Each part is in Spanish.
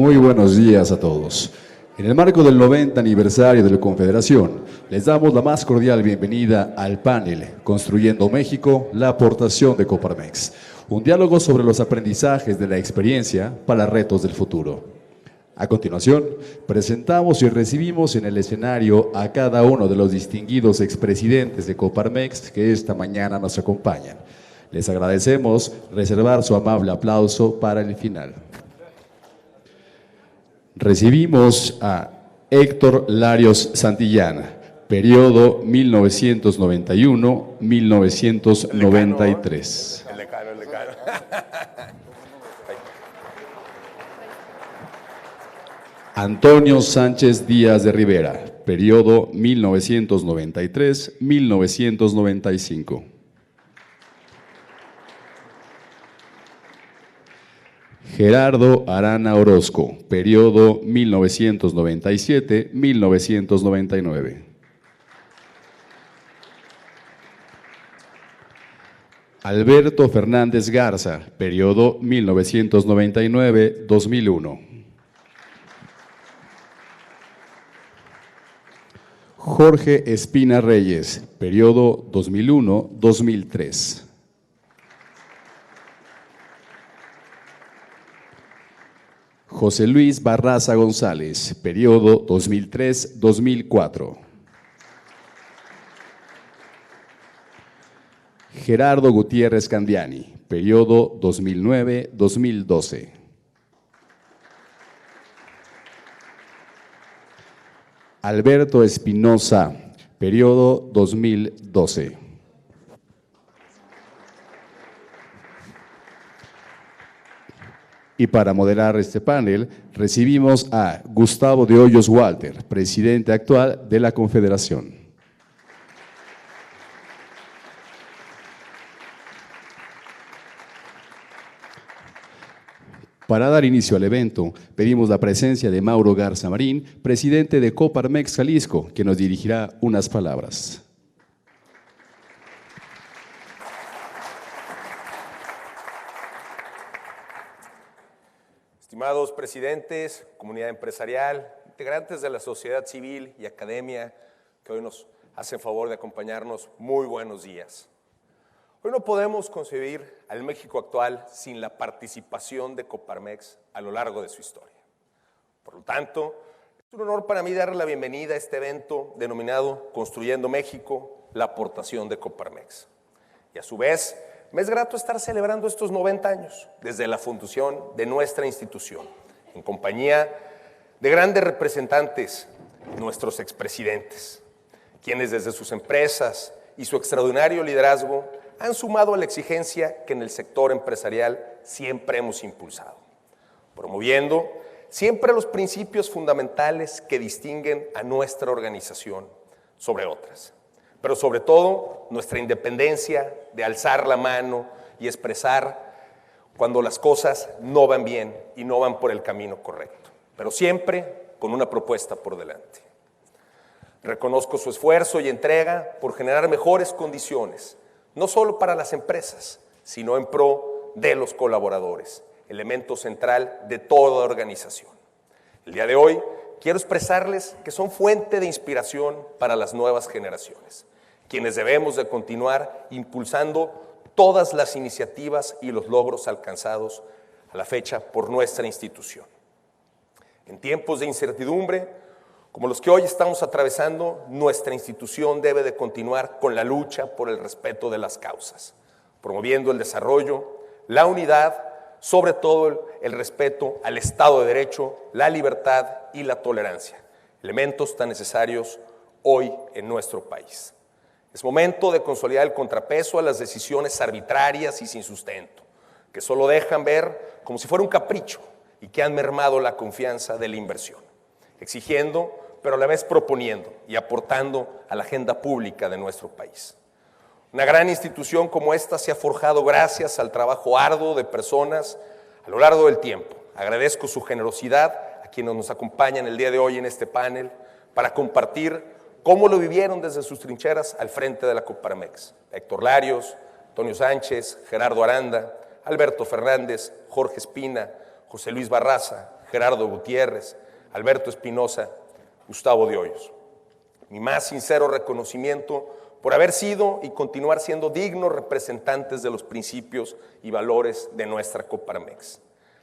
Muy buenos días a todos. En el marco del 90 aniversario de la Confederación, les damos la más cordial bienvenida al panel Construyendo México, la aportación de Coparmex, un diálogo sobre los aprendizajes de la experiencia para retos del futuro. A continuación, presentamos y recibimos en el escenario a cada uno de los distinguidos expresidentes de Coparmex que esta mañana nos acompañan. Les agradecemos reservar su amable aplauso para el final. Recibimos a Héctor Larios Santillán, periodo 1991-1993. El decano. Antonio Sánchez Díaz de Rivera, periodo 1993-1995. Gerardo Arana Orozco, periodo 1997-1999. Alberto Fernández Garza, periodo 1999-2001. Jorge Espina Reyes, periodo 2001-2003. José Luis Barraza González, periodo 2003-2004. Gerardo Gutiérrez Candiani, periodo 2009-2012. Alberto Espinosa, periodo 2012. Y para moderar este panel, recibimos a Gustavo de Hoyos Walter, presidente actual de la Confederación. Para dar inicio al evento, pedimos la presencia de Mauro Garza Marín, presidente de Coparmex Jalisco, que nos dirigirá unas palabras. Estimados presidentes, comunidad empresarial, integrantes de la sociedad civil y academia que hoy nos hacen favor de acompañarnos, muy buenos días. Hoy no podemos concebir al México actual sin la participación de Coparmex a lo largo de su historia. Por lo tanto, es un honor para mí darle la bienvenida a este evento denominado Construyendo México, la aportación de Coparmex. Y a su vez, me es grato estar celebrando estos 90 años desde la fundación de nuestra institución, en compañía de grandes representantes, nuestros expresidentes, quienes desde sus empresas y su extraordinario liderazgo han sumado a la exigencia que en el sector empresarial siempre hemos impulsado, promoviendo siempre los principios fundamentales que distinguen a nuestra organización sobre otras, pero sobre todo nuestra independencia de alzar la mano y expresar cuando las cosas no van bien y no van por el camino correcto, pero siempre con una propuesta por delante. Reconozco su esfuerzo y entrega por generar mejores condiciones, no solo para las empresas, sino en pro de los colaboradores, elemento central de toda organización. El día de hoy quiero expresarles que son fuente de inspiración para las nuevas generaciones, quienes debemos de continuar impulsando todas las iniciativas y los logros alcanzados a la fecha por nuestra institución. En tiempos de incertidumbre, como los que hoy estamos atravesando, nuestra institución debe de continuar con la lucha por el respeto de las causas, promoviendo el desarrollo, la unidad, sobre todo el respeto al Estado de Derecho, la libertad y la tolerancia, elementos tan necesarios hoy en nuestro país. Es momento de consolidar el contrapeso a las decisiones arbitrarias y sin sustento, que solo dejan ver como si fuera un capricho y que han mermado la confianza de la inversión, exigiendo, pero a la vez proponiendo y aportando a la agenda pública de nuestro país. Una gran institución como esta se ha forjado gracias al trabajo arduo de personas a lo largo del tiempo. Agradezco su generosidad a quienes nos acompañan el día de hoy en este panel para compartir cómo lo vivieron desde sus trincheras al frente de la Coparmex. Héctor Larios, Antonio Sánchez, Gerardo Aranda, Alberto Fernández, Jorge Espina, José Luis Barraza, Gerardo Gutiérrez, Alberto Espinosa, Gustavo de Hoyos. Mi más sincero reconocimiento por haber sido y continuar siendo dignos representantes de los principios y valores de nuestra Coparmex.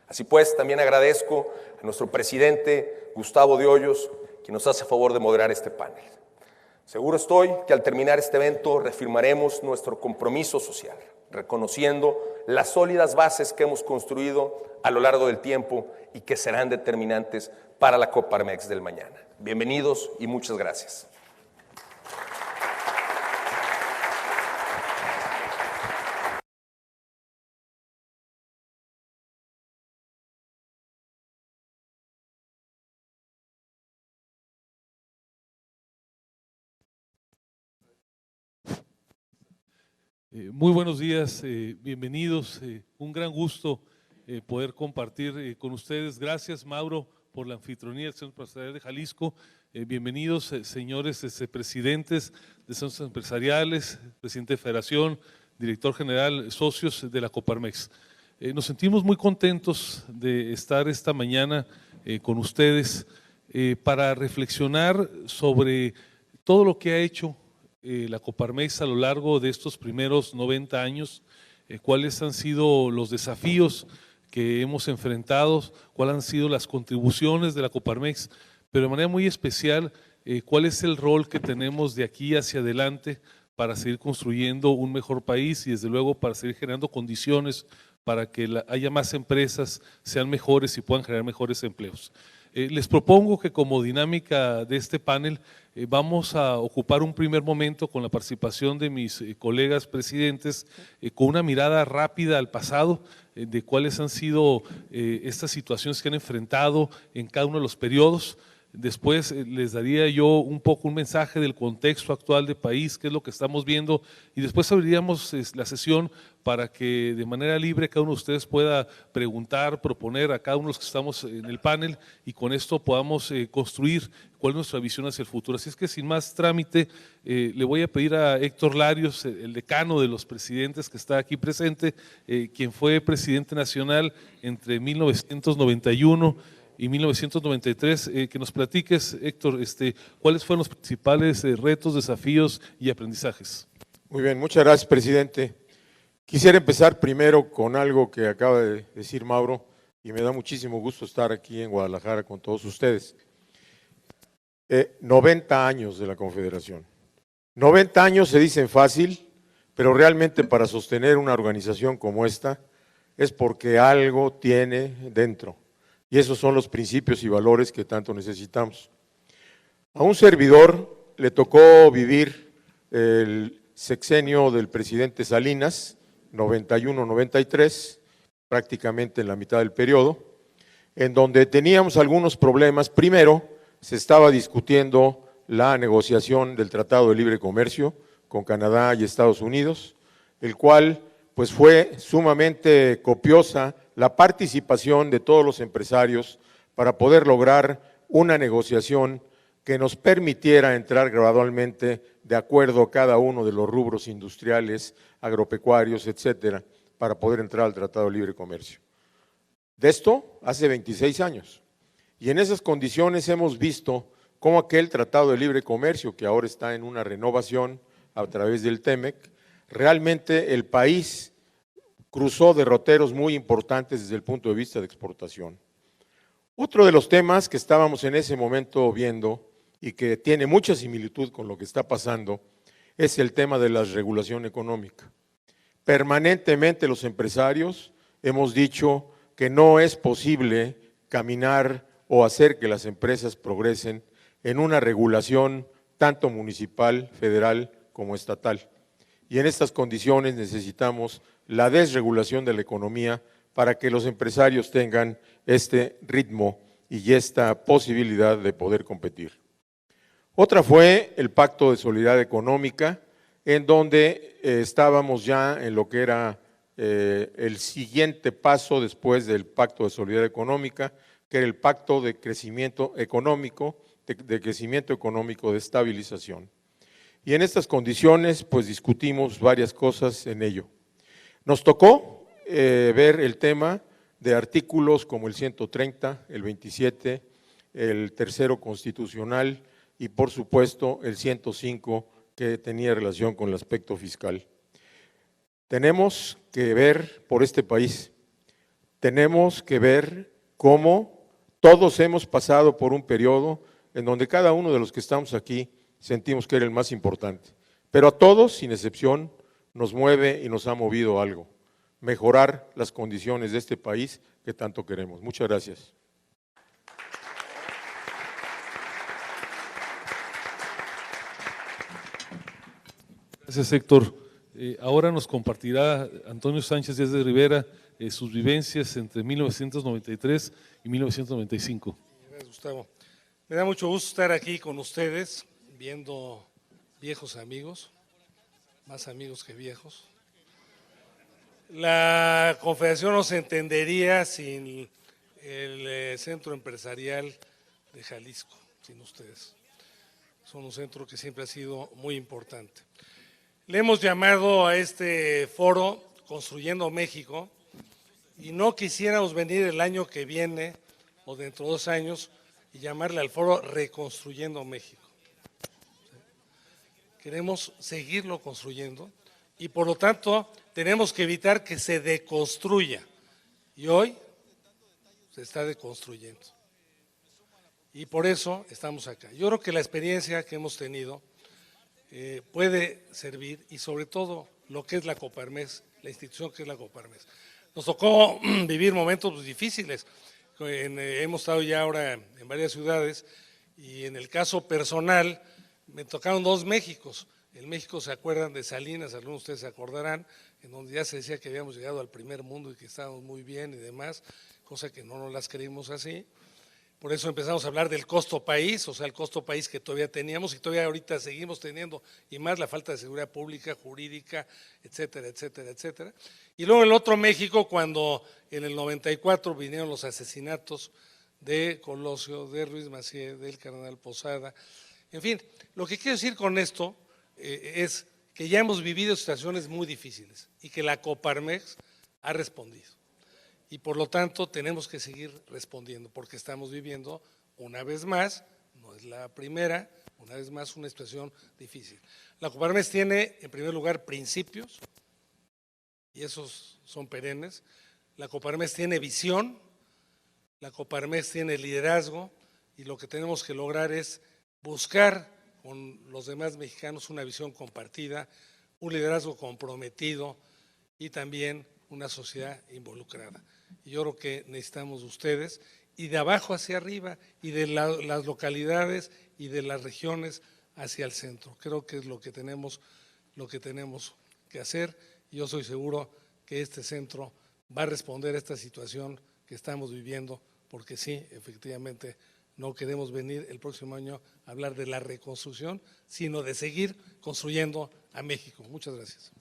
Así pues, también agradezco a nuestro presidente Gustavo de Hoyos, quien nos hace favor de moderar este panel. Seguro estoy que al terminar este evento reafirmaremos nuestro compromiso social, reconociendo las sólidas bases que hemos construido a lo largo del tiempo y que serán determinantes para la Coparmex del mañana. Bienvenidos y muchas gracias. Muy buenos días, bienvenidos. Un gran gusto poder compartir con ustedes. Gracias, Mauro, por la anfitrionía del Centro Empresarial de Jalisco. Bienvenidos, señores presidentes de centros empresariales, presidente de Federación, director general, socios de la Coparmex. Nos sentimos muy contentos de estar esta mañana con ustedes para reflexionar sobre todo lo que ha hecho la Coparmex a lo largo de estos primeros 90 años, cuáles han sido los desafíos que hemos enfrentado, cuáles han sido las contribuciones de la Coparmex, pero de manera muy especial, cuál es el rol que tenemos de aquí hacia adelante para seguir construyendo un mejor país y desde luego para seguir generando condiciones para que haya más empresas, sean mejores y puedan generar mejores empleos. Les propongo que como dinámica de este panel vamos a ocupar un primer momento con la participación de mis colegas presidentes con una mirada rápida al pasado de cuáles han sido estas situaciones que han enfrentado en cada uno de los periodos. Después les daría yo un poco un mensaje del contexto actual del país, qué es lo que estamos viendo, y después abriríamos la sesión para que de manera libre cada uno de ustedes pueda preguntar, proponer a cada uno de los que estamos en el panel y con esto podamos construir cuál es nuestra visión hacia el futuro. Así es que sin más trámite, le voy a pedir a Héctor Larios, el decano de los presidentes que está aquí presente, quien fue presidente nacional entre 1991 y 1993, que nos platiques, Héctor, cuáles fueron los principales retos, desafíos y aprendizajes. Muy bien, muchas gracias, presidente. Quisiera empezar primero con algo que acaba de decir Mauro y me da muchísimo gusto estar aquí en Guadalajara con todos ustedes. 90 años de la Confederación. 90 años se dicen fácil, pero realmente para sostener una organización como esta es porque algo tiene dentro. Y esos son los principios y valores que tanto necesitamos. A un servidor le tocó vivir el sexenio del presidente Salinas, 91-93, prácticamente en la mitad del periodo, en donde teníamos algunos problemas. Primero, se estaba discutiendo la negociación del Tratado de Libre Comercio con Canadá y Estados Unidos, el cual pues fue sumamente copiosa la participación de todos los empresarios para poder lograr una negociación que nos permitiera entrar gradualmente de acuerdo a cada uno de los rubros industriales, agropecuarios, etcétera, para poder entrar al Tratado de Libre Comercio. De esto hace 26 años. Y en esas condiciones hemos visto cómo aquel Tratado de Libre Comercio, que ahora está en una renovación a través del TEMEC, realmente el país cruzó derroteros muy importantes desde el punto de vista de exportación. Otro de los temas que estábamos en ese momento viendo y que tiene mucha similitud con lo que está pasando es el tema de la regulación económica. Permanentemente los empresarios hemos dicho que no es posible caminar o hacer que las empresas progresen en una regulación tanto municipal, federal como estatal. Y en estas condiciones necesitamos la desregulación de la economía para que los empresarios tengan este ritmo y esta posibilidad de poder competir. Otra fue el Pacto de Solidaridad Económica, en donde estábamos ya en lo que era el siguiente paso después del Pacto de Solidaridad Económica, que era el Pacto de Crecimiento Económico, de crecimiento económico de estabilización. Y en estas condiciones, pues discutimos varias cosas en ello. Nos tocó ver el tema de artículos como el 130, el 27, el tercero constitucional y por supuesto el 105 que tenía relación con el aspecto fiscal. Tenemos que ver por este país, tenemos que ver cómo todos hemos pasado por un periodo en donde cada uno de los que estamos aquí sentimos que era el más importante, pero a todos, sin excepción, nos mueve y nos ha movido algo, mejorar las condiciones de este país que tanto queremos. Muchas gracias. Gracias, Héctor. Ahora nos compartirá Antonio Sánchez Díaz de Rivera sus vivencias entre 1993 y 1995. Gracias, Gustavo. Me da mucho gusto estar aquí con ustedes, viendo viejos amigos, más amigos que viejos. La Confederación no se entendería sin el Centro Empresarial de Jalisco, sin ustedes. Son un centro que siempre ha sido muy importante. Le hemos llamado a este foro Construyendo México y no quisiéramos venir el año que viene o dentro de 2 años y llamarle al foro Reconstruyendo México. Queremos seguirlo construyendo y por lo tanto tenemos que evitar que se deconstruya y hoy se está deconstruyendo y por eso estamos acá. Yo creo que la experiencia que hemos tenido puede servir y sobre todo lo que es la Coparmex, la institución que es la Coparmex. Nos tocó vivir momentos difíciles, hemos estado ya ahora en varias ciudades y en el caso personal me tocaron 2 Méxicos. En México se acuerdan de Salinas, algunos de ustedes se acordarán, en donde ya se decía que habíamos llegado al primer mundo y que estábamos muy bien y demás, cosa que no nos las creímos así. Por eso empezamos a hablar del costo país, o sea, el costo país que todavía teníamos y todavía ahorita seguimos teniendo, y más la falta de seguridad pública, jurídica, etcétera, etcétera, etcétera. Y luego el otro México, cuando en el 94 vinieron los asesinatos de Colosio, de Ruiz Massieu, del cardenal Posada. En fin, lo que quiero decir con esto es que ya hemos vivido situaciones muy difíciles y que la Coparmex ha respondido. Y por lo tanto tenemos que seguir respondiendo porque estamos viviendo una vez más, no es la primera, una vez más una situación difícil. La Coparmex tiene en primer lugar principios y esos son perennes. La Coparmex tiene visión, la Coparmex tiene liderazgo y lo que tenemos que lograr es buscar con los demás mexicanos una visión compartida, un liderazgo comprometido y también una sociedad involucrada. Y yo creo que necesitamos de ustedes y de abajo hacia arriba y de las localidades y de las regiones hacia el centro. Creo que es lo que tenemos que hacer y yo soy seguro que este centro va a responder a esta situación que estamos viviendo porque sí, efectivamente, no queremos venir el próximo año a hablar de la reconstrucción, sino de seguir construyendo a México. Muchas gracias.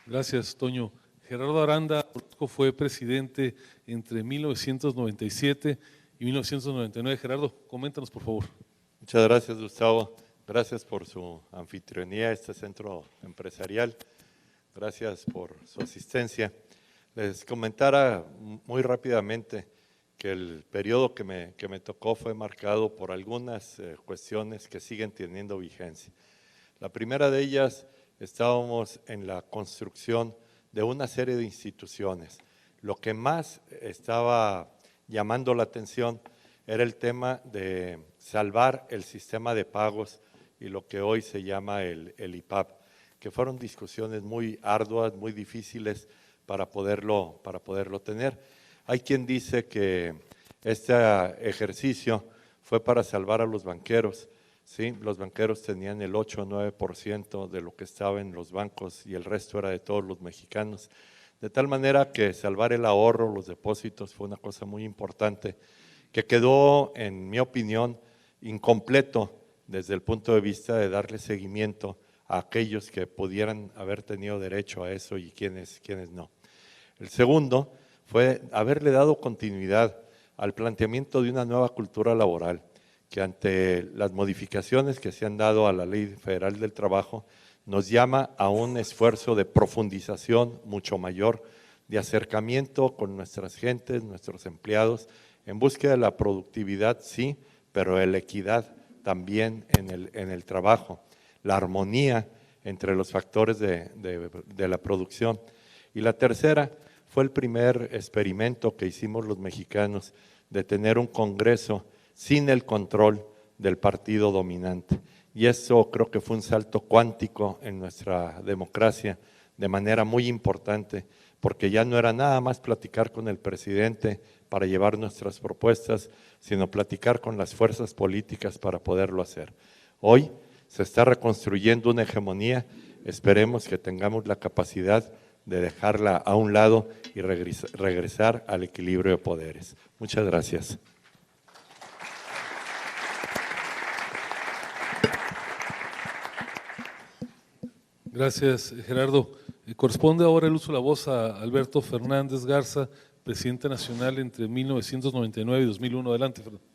Gracias, Toño. Gerardo Aranda fue presidente entre 1997 y 1999. Gerardo, coméntanos, por favor. Muchas gracias, Gustavo. Gracias por su anfitrionía a este centro empresarial. Gracias por su asistencia. Les comentara muy rápidamente que el periodo que me tocó fue marcado por algunas cuestiones que siguen teniendo vigencia. La primera de ellas, estábamos en la construcción de una serie de instituciones. Lo que más estaba llamando la atención era el tema de salvar el sistema de pagos y lo que hoy se llama el IPAP, que fueron discusiones muy arduas, muy difíciles para poderlo tener. Hay quien dice que este ejercicio fue para salvar a los banqueros. Sí, los banqueros tenían el 8 o 9% de lo que estaba en los bancos y el resto era de todos los mexicanos. De tal manera que salvar el ahorro, los depósitos, fue una cosa muy importante que quedó, en mi opinión, incompleto desde el punto de vista de darle seguimiento a aquellos que pudieran haber tenido derecho a eso y quienes no. El segundo fue haberle dado continuidad al planteamiento de una nueva cultura laboral, que ante las modificaciones que se han dado a la Ley Federal del Trabajo, nos llama a un esfuerzo de profundización mucho mayor, de acercamiento con nuestras gentes, nuestros empleados, en búsqueda de la productividad, sí, pero de la equidad también en el trabajo, la armonía entre los factores de la producción. Y la tercera fue el primer experimento que hicimos los mexicanos de tener un Congreso sin el control del partido dominante. Y eso creo que fue un salto cuántico en nuestra democracia de manera muy importante, porque ya no era nada más platicar con el presidente para llevar nuestras propuestas, sino platicar con las fuerzas políticas para poderlo hacer. Hoy se está reconstruyendo una hegemonía, esperemos que tengamos la capacidad de dejarla a un lado y regresar al equilibrio de poderes. Muchas gracias. Gracias, Gerardo. Corresponde ahora el uso de la voz a Alberto Fernández Garza, presidente nacional entre 1999 y 2001. Adelante, Fernando.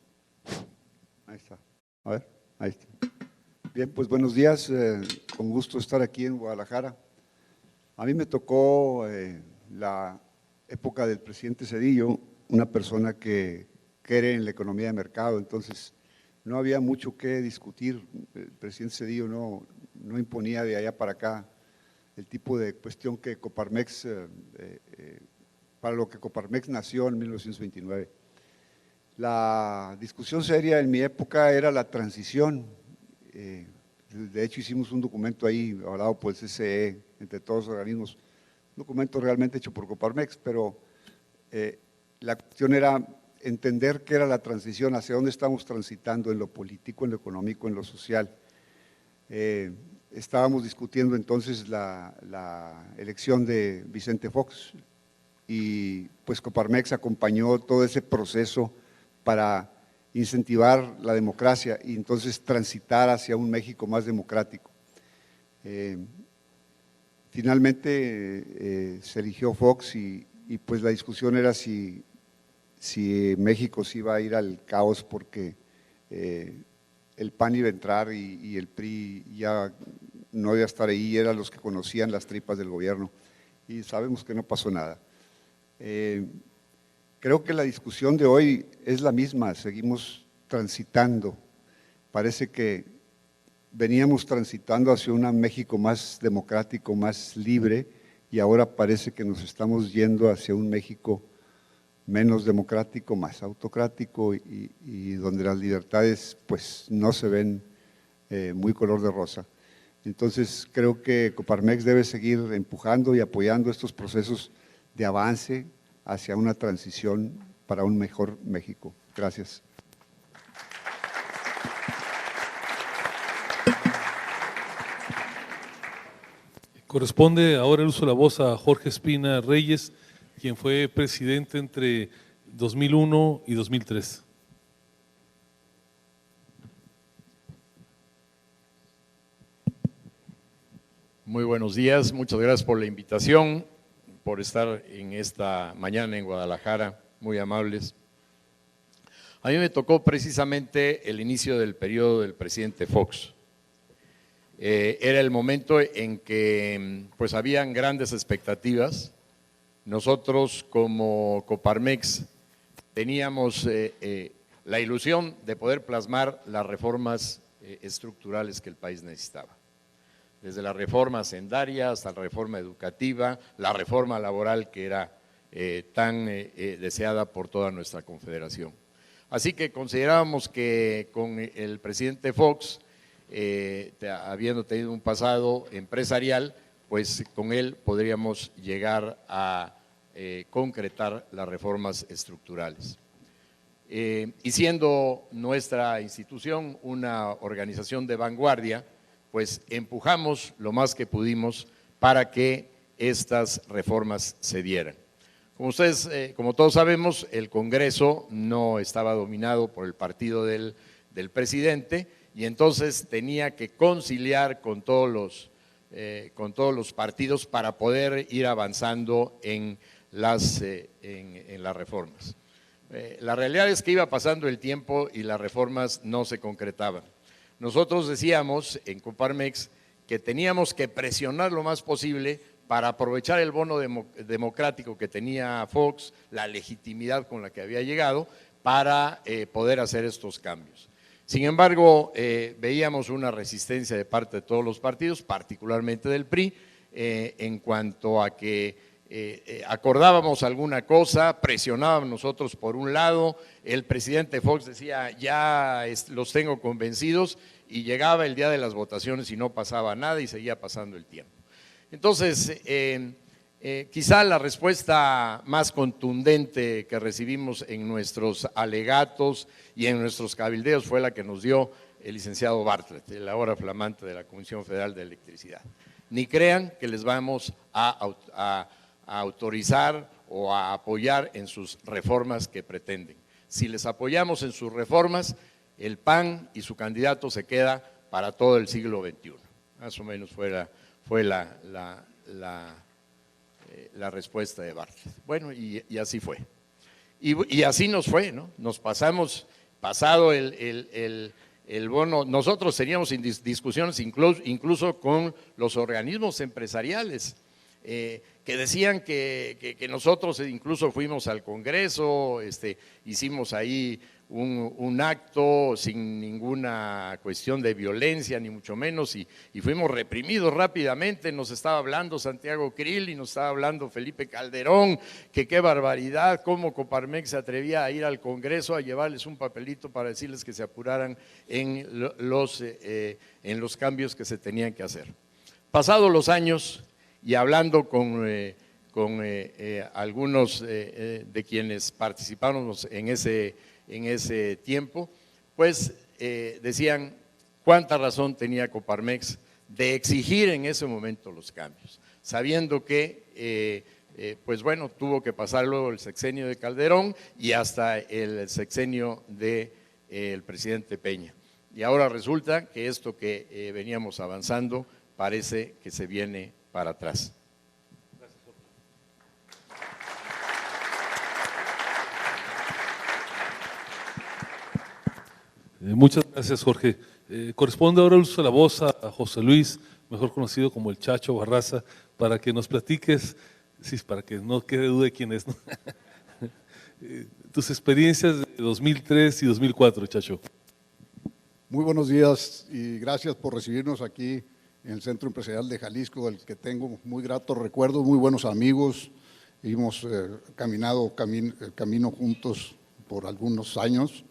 Ahí está. A ver, ahí está. Bien, pues buenos días. Con gusto estar aquí en Guadalajara. A mí me tocó la época del presidente Zedillo, una persona que cree en la economía de mercado, entonces no había mucho que discutir. El presidente Zedillo no imponía de allá para acá el tipo de cuestión que Coparmex, para lo que Coparmex nació en 1929. La discusión seria en mi época era la transición. De hecho, hicimos un documento ahí, hablado por el CCE, entre todos los organismos, un documento realmente hecho por Coparmex, pero la cuestión era entender qué era la transición, hacia dónde estamos transitando en lo político, en lo económico, en lo social. Estábamos discutiendo entonces la elección de Vicente Fox y pues Coparmex acompañó todo ese proceso para incentivar la democracia y entonces transitar hacia un México más democrático. Finalmente se eligió Fox y pues la discusión era si México se iba a ir al caos porque el PAN iba a entrar y el PRI ya no iba a estar ahí, eran los que conocían las tripas del gobierno y sabemos que no pasó nada. Creo que la discusión de hoy es la misma, seguimos transitando, parece que veníamos transitando hacia un México más democrático, más libre y ahora parece que nos estamos yendo hacia un México menos democrático, más autocrático y donde las libertades pues no se ven muy color de rosa. Entonces creo que Coparmex debe seguir empujando y apoyando estos procesos de avance hacia una transición para un mejor México. Gracias. Corresponde ahora el uso de la voz a Jorge Espina Reyes, quien fue presidente entre 2001 y 2003. Muy buenos días, muchas gracias por la invitación, por estar en esta mañana en Guadalajara, muy amables. A mí me tocó precisamente el inicio del periodo del presidente Fox. Era el momento en que pues habían grandes expectativas. Nosotros como Coparmex teníamos la ilusión de poder plasmar las reformas estructurales que el país necesitaba. Desde la reforma hacendaria hasta la reforma educativa, la reforma laboral que era tan deseada por toda nuestra confederación. Así que considerábamos que con el presidente Fox, habiendo tenido un pasado empresarial, pues con él podríamos llegar a concretar las reformas estructurales. Y siendo nuestra institución una organización de vanguardia, pues empujamos lo más que pudimos para que estas reformas se dieran. Como ustedes, como todos sabemos, el Congreso no estaba dominado por el partido del presidente y entonces tenía que conciliar con todos los partidos para poder ir avanzando en las reformas. La realidad es que iba pasando el tiempo y las reformas no se concretaban. Nosotros decíamos en Coparmex que teníamos que presionar lo más posible para aprovechar el bono democrático que tenía Fox, la legitimidad con la que había llegado, para poder hacer estos cambios. Sin embargo, veíamos una resistencia de parte de todos los partidos, particularmente del PRI, en cuanto a que acordábamos alguna cosa, presionábamos nosotros por un lado, el presidente Fox decía ya los tengo convencidos y llegaba el día de las votaciones y no pasaba nada y seguía pasando el tiempo. Entonces, quizá la respuesta más contundente que recibimos en nuestros alegatos y en nuestros cabildeos fue la que nos dio el licenciado Bartlett, el ahora flamante de la Comisión Federal de Electricidad. Ni crean que les vamos a autorizar o a apoyar en sus reformas que pretenden. Si les apoyamos en sus reformas, el PAN y su candidato se queda para todo el siglo XXI. Más o menos fue la respuesta de Bartlett. Bueno, y así fue. Y así nos fue, ¿no? Nos pasado el bono, nosotros teníamos discusiones incluso con los organismos empresariales, que decían que nosotros incluso fuimos al Congreso, hicimos ahí un acto sin ninguna cuestión de violencia, ni mucho menos, y fuimos reprimidos rápidamente. Nos estaba hablando Santiago Krill y nos estaba hablando Felipe Calderón, que qué barbaridad, cómo Coparmex se atrevía a ir al Congreso a llevarles un papelito para decirles que se apuraran en los cambios que se tenían que hacer. Pasados los años, y hablando con algunos de quienes participamos en ese tiempo, pues decían cuánta razón tenía Coparmex de exigir en ese momento los cambios, sabiendo que, pues bueno, tuvo que pasar luego el sexenio de Calderón y hasta el sexenio del presidente Peña. Y ahora resulta que esto que veníamos avanzando parece que se viene para atrás. Muchas gracias, Jorge. Corresponde ahora el uso de la voz a José Luis, mejor conocido como el Chacho Barraza, para que nos platiques, sí, para que no quede duda de quién es, ¿no? Tus experiencias de 2003 y 2004, Chacho. Muy buenos días y gracias por recibirnos aquí en el Centro Empresarial de Jalisco, del que tengo muy gratos recuerdos, muy buenos amigos. Hemos caminado camino juntos por algunos años.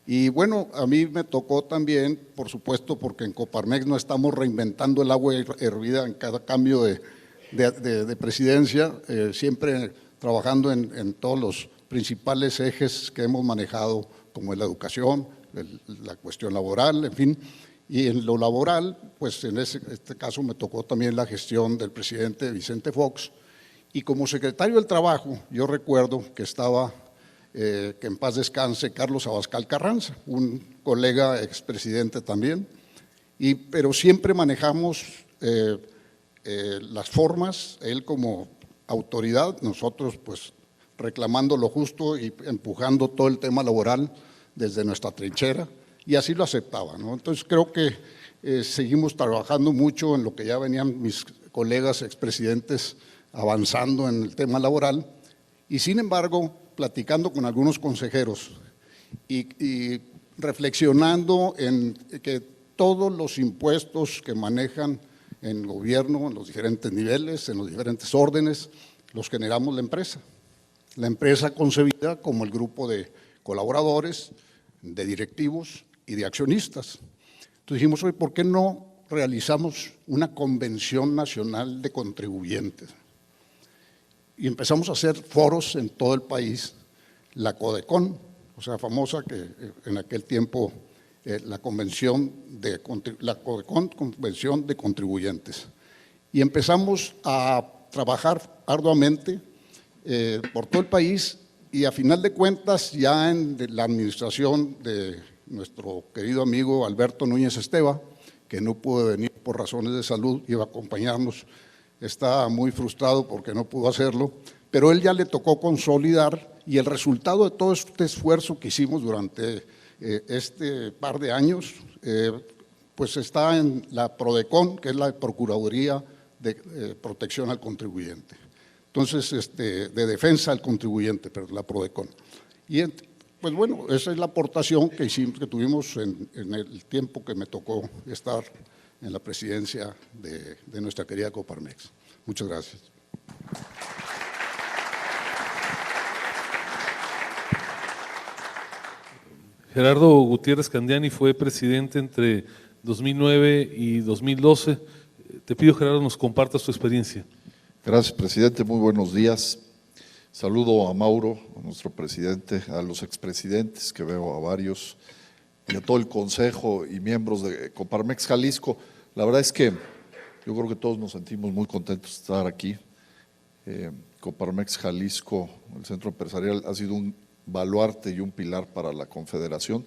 Y bueno, a mí me tocó también, por supuesto, porque en Coparmex no estamos reinventando el agua hervida en cada cambio de presidencia, siempre trabajando en todos los principales ejes que hemos manejado, como es la educación, la cuestión laboral, en fin. Y en lo laboral, pues en este caso me tocó también la gestión del presidente Vicente Fox. Y como secretario del Trabajo, yo recuerdo que estaba, que en paz descanse, Carlos Abascal Carranza, un colega expresidente también, pero siempre manejamos las formas, él como autoridad, nosotros pues reclamando lo justo y empujando todo el tema laboral desde nuestra trinchera, y así lo aceptaba, ¿no? Entonces creo que seguimos trabajando mucho en lo que ya venían mis colegas expresidentes avanzando en el tema laboral, y sin embargo, platicando con algunos consejeros y reflexionando en que todos los impuestos que manejan en el gobierno, en los diferentes niveles, en los diferentes órdenes, los generamos la empresa concebida como el grupo de colaboradores, de directivos y de accionistas. Entonces dijimos, oye, ¿por qué no realizamos una convención nacional de contribuyentes? Y empezamos a hacer foros en todo el país, la CODECON, o sea, famosa que en aquel tiempo la Convención de Contribuyentes. Y empezamos a trabajar arduamente por todo el país, y a final de cuentas ya en la administración de nuestro querido amigo Alberto Núñez Esteva, que no pudo venir por razones de salud, iba a acompañarnos, está muy frustrado porque no pudo hacerlo, pero él ya le tocó consolidar, y el resultado de todo este esfuerzo que hicimos durante este par de años pues está en la PRODECON, que es la Procuraduría de Protección al Contribuyente. Entonces, de defensa al contribuyente, pero la PRODECON. Y pues bueno, esa es la aportación que hicimos, que tuvimos en el tiempo que me tocó estar en la presidencia de nuestra querida Coparmex. Muchas gracias. Gerardo Gutiérrez Candiani fue presidente entre 2009 y 2012. Te pido, Gerardo, nos compartas tu experiencia. Gracias, presidente. Muy buenos días. Saludo a Mauro, a nuestro presidente, a los expresidentes, que veo a varios, y a todo el consejo y miembros de Coparmex Jalisco. La verdad es que yo creo que todos nos sentimos muy contentos de estar aquí. Coparmex Jalisco, el centro empresarial, ha sido un baluarte y un pilar para la Confederación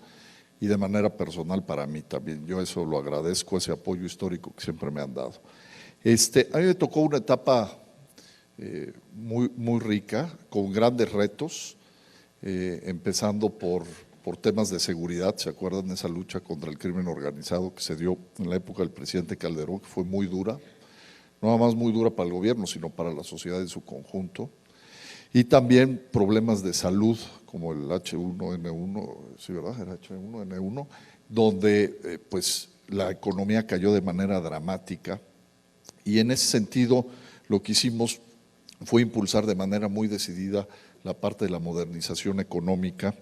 y de manera personal para mí también. Yo eso lo agradezco, ese apoyo histórico que siempre me han dado. A mí me tocó una etapa muy rica, con grandes retos, empezando por temas de seguridad. ¿Se acuerdan de esa lucha contra el crimen organizado que se dio en la época del presidente Calderón, que fue muy dura? No nada más muy dura para el gobierno, sino para la sociedad en su conjunto. Y también problemas de salud, como el H1N1, sí, ¿verdad? Era H1N1, donde pues la economía cayó de manera dramática. Y en ese sentido, lo que hicimos fue impulsar de manera muy decidida la parte de la modernización económica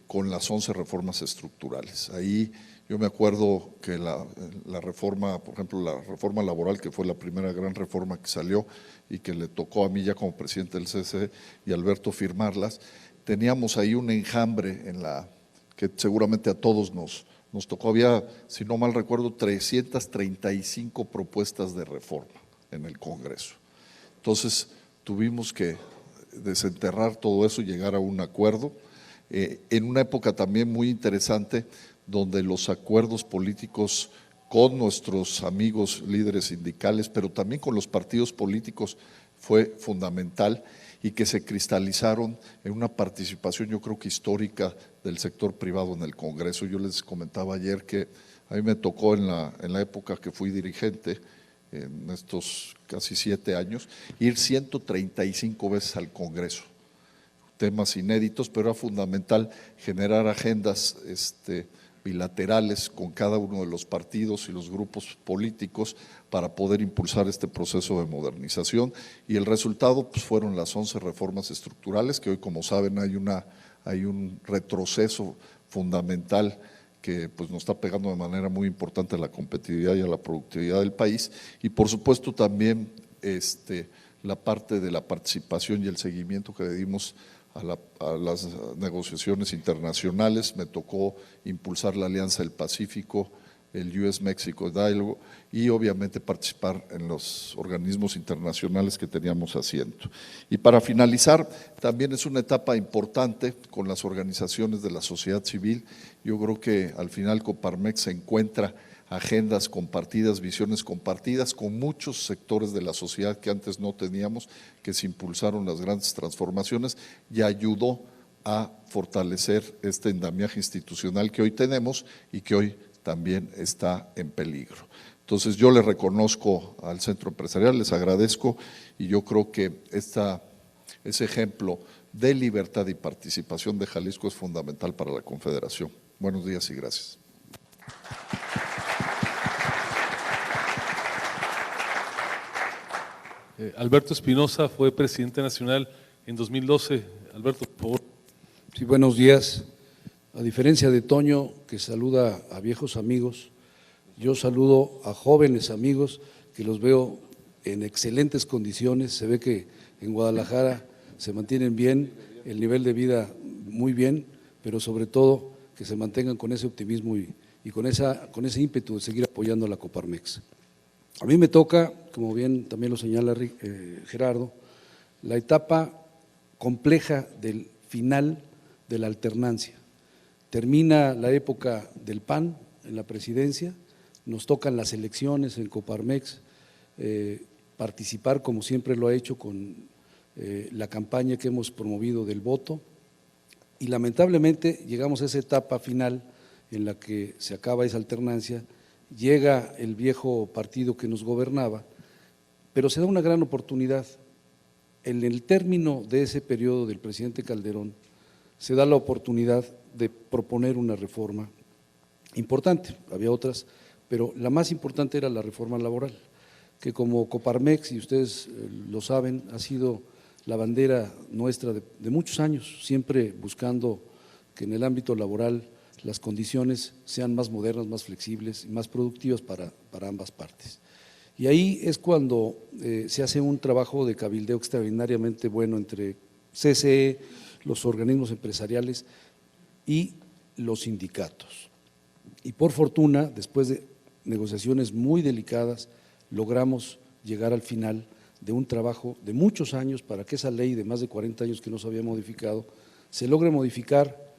con las 11 reformas estructurales. Ahí yo me acuerdo que la reforma, por ejemplo, la reforma laboral, que fue la primera gran reforma que salió y que le tocó a mí ya como presidente del CCE y Alberto firmarlas, teníamos ahí un enjambre que seguramente a todos nos tocó. Había, si no mal recuerdo, 335 propuestas de reforma en el Congreso. Entonces tuvimos que desenterrar todo eso y llegar a un acuerdo en una época también muy interesante, donde los acuerdos políticos con nuestros amigos líderes sindicales, pero también con los partidos políticos, fue fundamental, y que se cristalizaron en una participación, yo creo que histórica, del sector privado en el Congreso. Yo les comentaba ayer que a mí me tocó en la época que fui dirigente, en estos casi 7 años, ir 135 veces al Congreso. Temas inéditos, pero era fundamental generar agendas bilaterales con cada uno de los partidos y los grupos políticos para poder impulsar este proceso de modernización, y el resultado pues fueron las 11 reformas estructurales, que hoy, como saben, hay un retroceso fundamental que pues nos está pegando de manera muy importante a la competitividad y a la productividad del país, y por supuesto también la parte de la participación y el seguimiento que le dimos a las negociaciones internacionales. Me tocó impulsar la Alianza del Pacífico, el US-Mexico Dialogue, y obviamente participar en los organismos internacionales que teníamos asiento. Y para finalizar, también es una etapa importante con las organizaciones de la sociedad civil. Yo creo que al final Coparmex se encuentra agendas compartidas, visiones compartidas con muchos sectores de la sociedad que antes no teníamos, que se impulsaron las grandes transformaciones y ayudó a fortalecer este andamiaje institucional que hoy tenemos y que hoy también está en peligro. Entonces yo le reconozco al centro empresarial, les agradezco, y yo creo que ese ejemplo de libertad y participación de Jalisco es fundamental para la Confederación. Buenos días y gracias. Alberto Espinosa fue presidente nacional en 2012. Alberto, por favor. Sí, buenos días. A diferencia de Toño, que saluda a viejos amigos, yo saludo a jóvenes amigos que los veo en excelentes condiciones. Se ve que en Guadalajara se mantienen bien, el nivel de vida muy bien, pero sobre todo que se mantengan con ese optimismo y con ese ímpetu de seguir apoyando a la Coparmex. A mí me toca, como bien también lo señala Gerardo, la etapa compleja del final de la alternancia. Termina la época del PAN en la presidencia, nos tocan las elecciones en Coparmex, participar como siempre lo ha hecho con la campaña que hemos promovido del voto, y lamentablemente llegamos a esa etapa final en la que se acaba esa alternancia, llega el viejo partido que nos gobernaba, pero se da una gran oportunidad. En el término de ese periodo del presidente Calderón, se da la oportunidad de proponer una reforma importante, había otras, pero la más importante era la reforma laboral, que como Coparmex, y ustedes lo saben, ha sido la bandera nuestra de muchos años, siempre buscando que en el ámbito laboral las condiciones sean más modernas, más flexibles y más productivas para ambas partes. Y ahí es cuando se hace un trabajo de cabildeo extraordinariamente bueno entre CCE, los organismos empresariales y los sindicatos. Y por fortuna, después de negociaciones muy delicadas, logramos llegar al final de un trabajo de muchos años para que esa ley de más de 40 años que no se había modificado, se logre modificar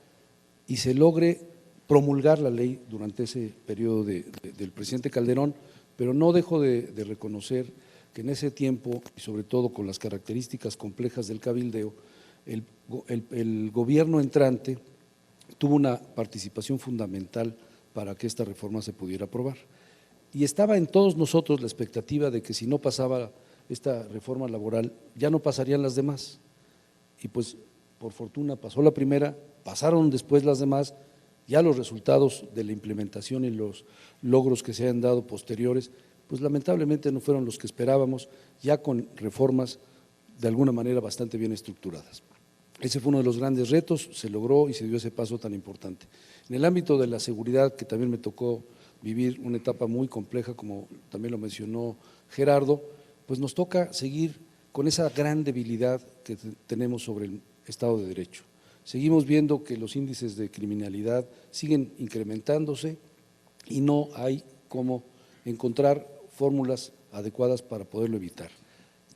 y se logre promulgar la ley durante ese periodo del presidente Calderón, pero no dejo de reconocer que en ese tiempo, y sobre todo con las características complejas del cabildeo, el gobierno entrante tuvo una participación fundamental para que esta reforma se pudiera aprobar. Y estaba en todos nosotros la expectativa de que si no pasaba esta reforma laboral, ya no pasarían las demás. Y pues, por fortuna, pasó la primera, pasaron después las demás, ya los resultados de la implementación y los logros que se han dado posteriores, pues lamentablemente no fueron los que esperábamos, ya con reformas de alguna manera bastante bien estructuradas. Ese fue uno de los grandes retos, se logró y se dio ese paso tan importante. En el ámbito de la seguridad, que también me tocó vivir una etapa muy compleja, como también lo mencionó Gerardo, pues nos toca seguir con esa gran debilidad que tenemos sobre el Estado de Derecho. Seguimos viendo que los índices de criminalidad siguen incrementándose y no hay cómo encontrar fórmulas adecuadas para poderlo evitar.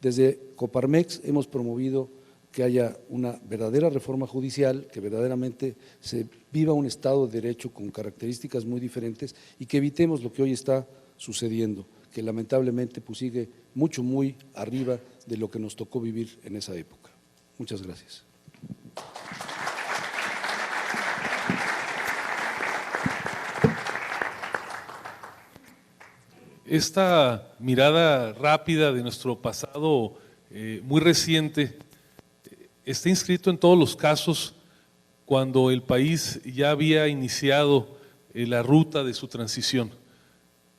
Desde Coparmex hemos promovido que haya una verdadera reforma judicial, que verdaderamente se viva un Estado de Derecho con características muy diferentes y que evitemos lo que hoy está sucediendo, que lamentablemente pues sigue muy arriba de lo que nos tocó vivir en esa época. Muchas gracias. Esta mirada rápida de nuestro pasado muy reciente está inscrito en todos los casos cuando el país ya había iniciado la ruta de su transición,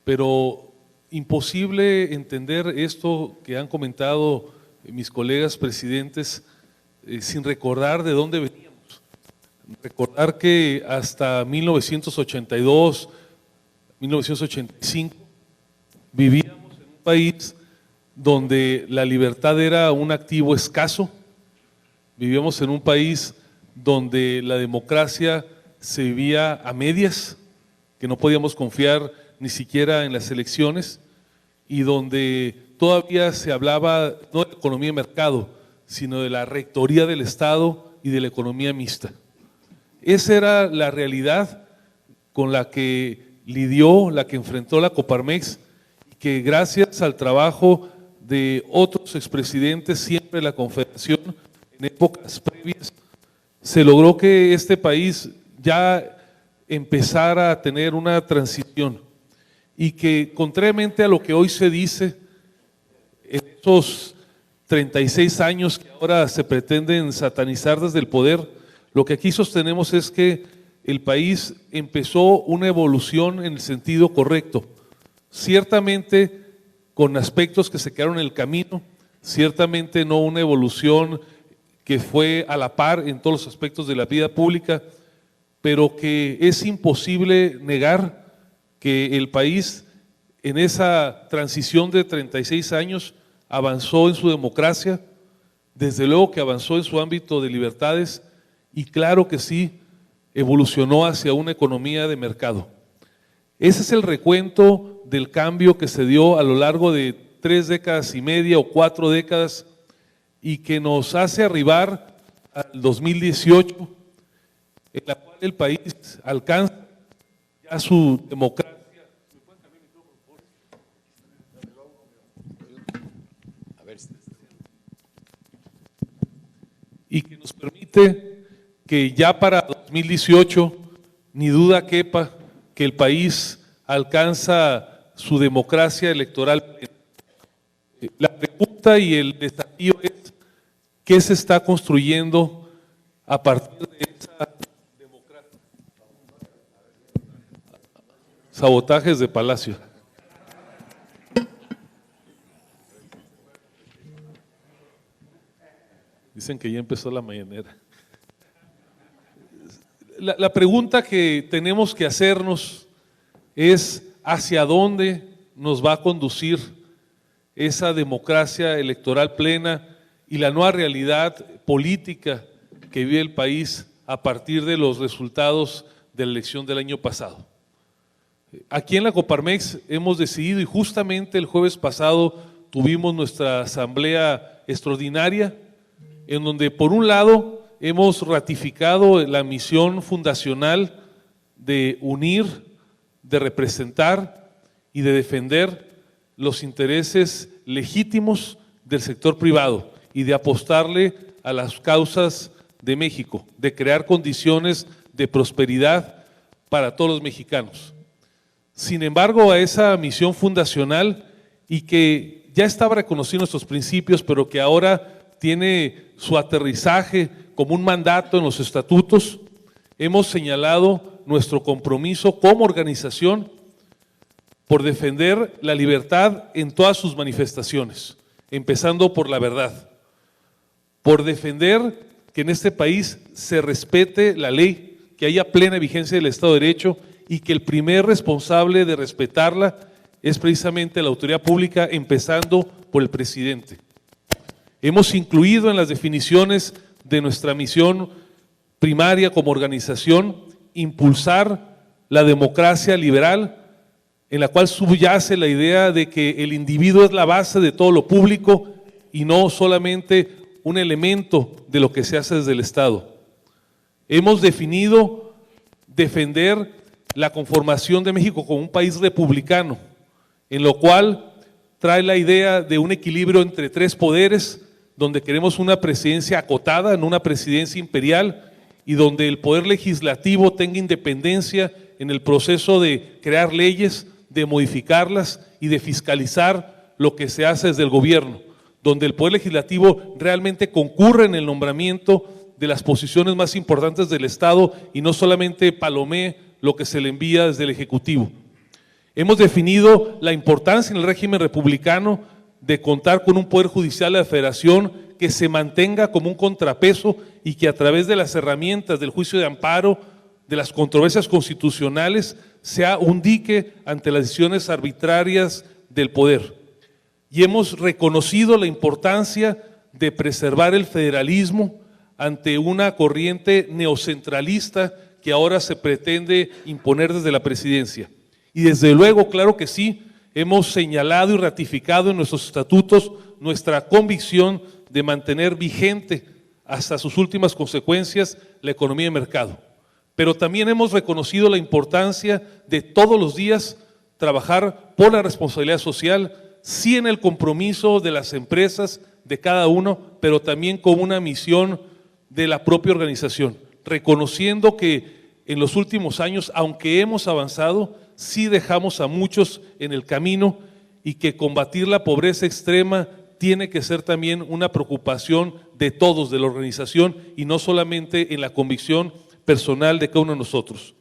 pero imposible entender esto que han comentado mis colegas presidentes sin recordar de dónde veníamos. Recordar que hasta 1982, 1985, vivíamos en un país donde la libertad era un activo escaso, vivíamos en un país donde la democracia se vivía a medias, que no podíamos confiar ni siquiera en las elecciones, y donde todavía se hablaba no de la economía de mercado, sino de la rectoría del Estado y de la economía mixta. Esa era la realidad con la que lidió, la que enfrentó la Coparmex, y que gracias al trabajo de otros expresidentes, siempre de la Confederación, en épocas previas, se logró que este país ya empezara a tener una transición y que, contrariamente a lo que hoy se dice, en esos 36 años que ahora se pretenden satanizar desde el poder, lo que aquí sostenemos es que el país empezó una evolución en el sentido correcto, ciertamente con aspectos que se quedaron en el camino, ciertamente no una evolución que fue a la par en todos los aspectos de la vida pública, pero que es imposible negar que el país en esa transición de 36 años avanzó en su democracia, desde luego que avanzó en su ámbito de libertades y claro que sí, evolucionó hacia una economía de mercado. Ese es el recuento del cambio que se dio a lo largo de 3 décadas y media o 4 décadas y que nos hace arribar al 2018, en la cual el país alcanza ya su democracia. Y que nos permite que ya para 2018 ni duda quepa que el país alcanza su democracia electoral. La pregunta y el desafío es ¿qué se está construyendo a partir de esa democracia? Sabotajes de Palacio. Dicen que ya empezó la mañanera. La pregunta que tenemos que hacernos es ¿hacia dónde nos va a conducir esa democracia electoral plena y la nueva realidad política que vive el país a partir de los resultados de la elección del año pasado? Aquí en la Coparmex hemos decidido, y justamente el jueves pasado tuvimos nuestra asamblea extraordinaria, en donde por un lado hemos ratificado la misión fundacional de unir, de representar y de defender los intereses legítimos del sector privado y de apostarle a las causas de México, de crear condiciones de prosperidad para todos los mexicanos. Sin embargo, a esa misión fundacional y que ya estaba reconociendo nuestros principios, pero que ahora tiene su aterrizaje como un mandato en los estatutos, hemos señalado nuestro compromiso como organización por defender la libertad en todas sus manifestaciones, empezando por la verdad, por defender que en este país se respete la ley, que haya plena vigencia del Estado de Derecho y que el primer responsable de respetarla es precisamente la autoridad pública, empezando por el presidente. Hemos incluido en las definiciones de nuestra misión primaria como organización impulsar la democracia liberal, en la cual subyace la idea de que el individuo es la base de todo lo público y no solamente un elemento de lo que se hace desde el Estado. Hemos definido defender la conformación de México como un país republicano, en lo cual trae la idea de un equilibrio entre tres poderes, donde queremos una presidencia acotada, no una presidencia imperial, y donde el poder legislativo tenga independencia en el proceso de crear leyes, de modificarlas y de fiscalizar lo que se hace desde el gobierno, donde el poder legislativo realmente concurre en el nombramiento de las posiciones más importantes del Estado y no solamente palomee lo que se le envía desde el Ejecutivo. Hemos definido la importancia en el régimen republicano de contar con un poder judicial de la Federación que se mantenga como un contrapeso y que a través de las herramientas del juicio de amparo, de las controversias constitucionales, sea un dique ante las decisiones arbitrarias del poder. Y hemos reconocido la importancia de preservar el federalismo ante una corriente neocentralista que ahora se pretende imponer desde la presidencia. Y desde luego, claro que sí, hemos señalado y ratificado en nuestros estatutos nuestra convicción de mantener vigente hasta sus últimas consecuencias la economía de mercado. Pero también hemos reconocido la importancia de todos los días trabajar por la responsabilidad social, sí en el compromiso de las empresas, de cada uno, pero también con una misión de la propia organización, reconociendo que en los últimos años, aunque hemos avanzado, sí dejamos a muchos en el camino y que combatir la pobreza extrema tiene que ser también una preocupación de todos, de la organización, y no solamente en la convicción personal de cada uno de nosotros.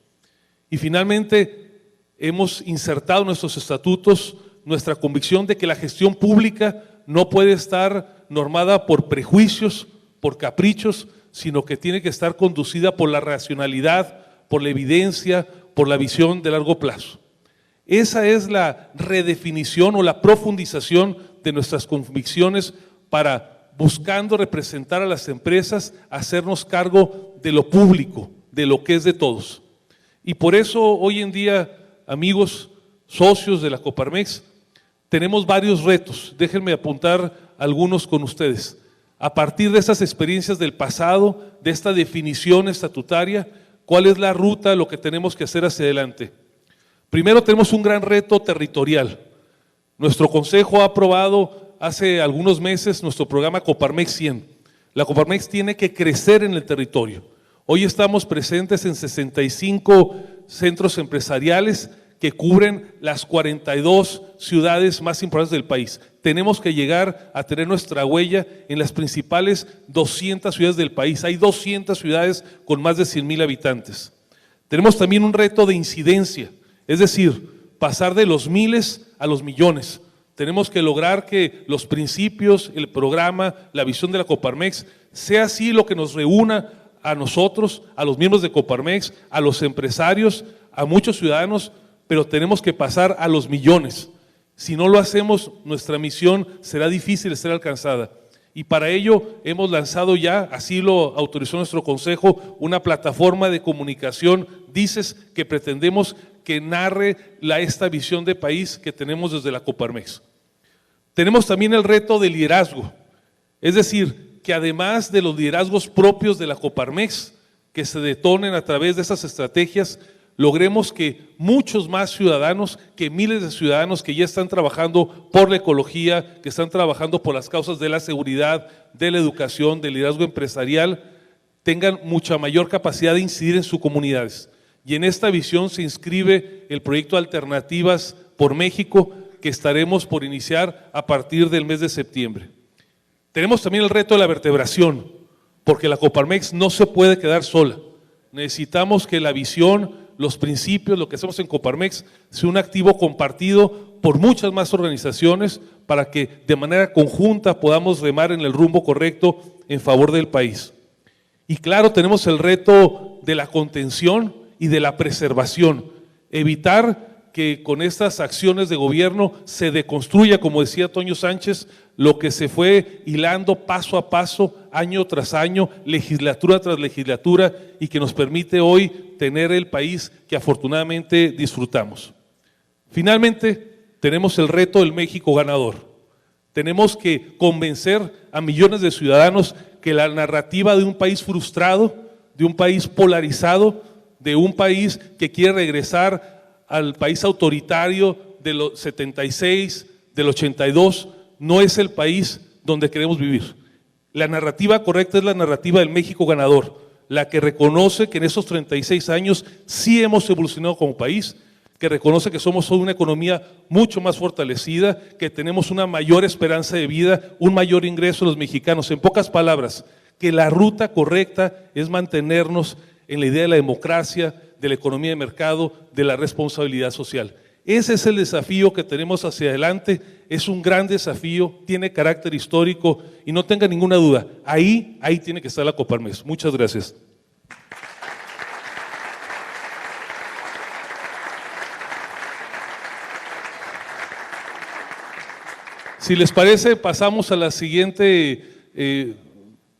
Y finalmente, hemos insertado en nuestros estatutos nuestra convicción de que la gestión pública no puede estar normada por prejuicios, por caprichos, sino que tiene que estar conducida por la racionalidad, por la evidencia, por la visión de largo plazo. Esa es la redefinición o la profundización de nuestras convicciones para, buscando representar a las empresas, hacernos cargo de lo público, de lo que es de todos. Y por eso hoy en día, amigos, socios de la Coparmex, tenemos varios retos. Déjenme apuntar algunos con ustedes. A partir de estas experiencias del pasado, de esta definición estatutaria, ¿cuál es la ruta, lo que tenemos que hacer hacia adelante? Primero, tenemos un gran reto territorial. Nuestro Consejo ha aprobado hace algunos meses nuestro programa Coparmex 100. La Coparmex tiene que crecer en el territorio. Hoy estamos presentes en 65 centros empresariales que cubren las 42 ciudades más importantes del país. Tenemos que llegar a tener nuestra huella en las principales 200 ciudades del país. Hay 200 ciudades con más de 100,000 habitantes. Tenemos también un reto de incidencia, es decir, pasar de los miles a los millones. Tenemos que lograr que los principios, el programa, la visión de la Coparmex sea así lo que nos reúna a nosotros, a los miembros de Coparmex, a los empresarios, a muchos ciudadanos, pero tenemos que pasar a los millones. Si no lo hacemos, nuestra misión será difícil de ser alcanzada. Y para ello hemos lanzado ya, así lo autorizó nuestro consejo, una plataforma de comunicación, DICES, que pretendemos que narre esta visión de país que tenemos desde la Coparmex. Tenemos también el reto de liderazgo, es decir, que además de los liderazgos propios de la Coparmex, que se detonen a través de esas estrategias, logremos que muchos más ciudadanos, que miles de ciudadanos que ya están trabajando por la ecología, que están trabajando por las causas de la seguridad, de la educación, del liderazgo empresarial, tengan mucha mayor capacidad de incidir en sus comunidades. Y en esta visión se inscribe el proyecto Alternativas por México, que estaremos por iniciar a partir del mes de septiembre. Tenemos también el reto de la vertebración, porque la Coparmex no se puede quedar sola. Necesitamos que la visión, los principios, lo que hacemos en Coparmex, sea un activo compartido por muchas más organizaciones para que de manera conjunta podamos remar en el rumbo correcto en favor del país. Y claro, tenemos el reto de la contención y de la preservación, evitar que con estas acciones de gobierno se deconstruya, como decía Toño Sánchez, lo que se fue hilando paso a paso, año tras año, legislatura tras legislatura, y que nos permite hoy tener el país que afortunadamente disfrutamos. Finalmente, tenemos el reto del México ganador. Tenemos que convencer a millones de ciudadanos que la narrativa de un país frustrado, de un país polarizado, de un país que quiere regresar al país autoritario de los 76, del 82, no es el país donde queremos vivir. La narrativa correcta es la narrativa del México ganador, la que reconoce que en esos 36 años sí hemos evolucionado como país, que reconoce que somos hoy una economía mucho más fortalecida, que tenemos una mayor esperanza de vida, un mayor ingreso de los mexicanos. En pocas palabras, que la ruta correcta es mantenernos en la idea de la democracia, de la economía de mercado, de la responsabilidad social. Ese es el desafío que tenemos hacia adelante, es un gran desafío, tiene carácter histórico y no tenga ninguna duda, ahí tiene que estar la Coparmex. Muchas gracias. Si les parece, pasamos a la siguiente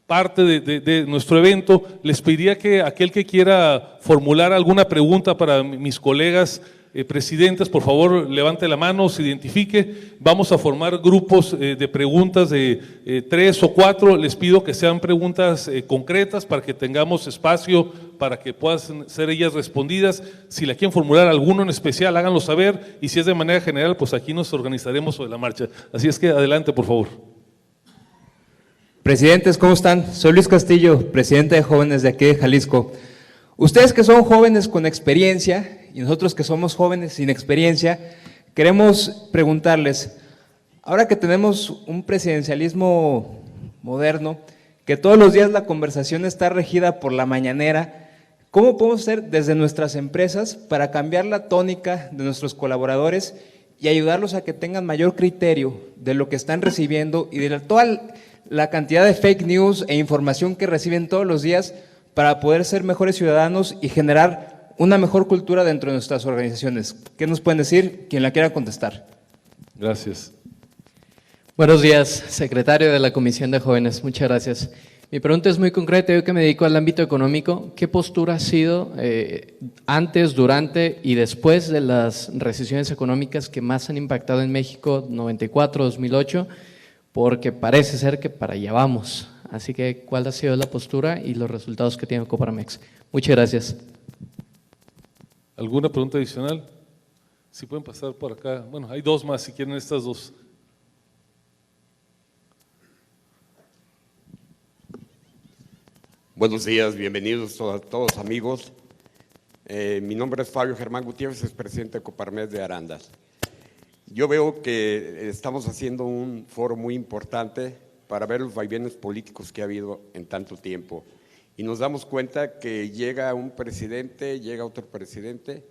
parte de nuestro evento. Les pediría que aquel que quiera formular alguna pregunta para mis colegas presidentes, por favor levante la mano, se identifique. Vamos a formar grupos de preguntas de 3 o 4. Les pido que sean preguntas concretas para que tengamos espacio para que puedan ser ellas respondidas. Si la quieren formular alguno en especial, háganlo saber, y si es de manera general, pues aquí nos organizaremos sobre la marcha. Así es que adelante, por favor. Presidentes, ¿cómo están? Soy Luis Castillo, presidente de jóvenes de aquí de Jalisco. Ustedes que son jóvenes con experiencia y nosotros que somos jóvenes sin experiencia, queremos preguntarles, ahora que tenemos un presidencialismo moderno, que todos los días la conversación está regida por la mañanera, ¿cómo podemos hacer desde nuestras empresas para cambiar la tónica de nuestros colaboradores y ayudarlos a que tengan mayor criterio de lo que están recibiendo y de toda la cantidad de fake news e información que reciben todos los días para poder ser mejores ciudadanos y generar una mejor cultura dentro de nuestras organizaciones? ¿Qué nos pueden decir? Quien la quiera contestar. Gracias. Buenos días, secretario de la Comisión de Jóvenes, muchas gracias. Mi pregunta es muy concreta, yo que me dedico al ámbito económico, ¿qué postura ha sido antes, durante y después de las recesiones económicas que más han impactado en México, 94, 2008? Porque parece ser que para allá vamos. Así que, ¿cuál ha sido la postura y los resultados que tiene Coparmex? Muchas gracias. ¿Alguna pregunta adicional? Si pueden pasar por acá. Bueno, hay dos más, si quieren estas dos. Buenos días, bienvenidos todos amigos. Mi nombre es Fabio Germán Gutiérrez, es presidente de Coparmex de Arandas. Yo veo que estamos haciendo un foro muy importante para ver los vaivenes políticos que ha habido en tanto tiempo. Y nos damos cuenta que llega un presidente, llega otro presidente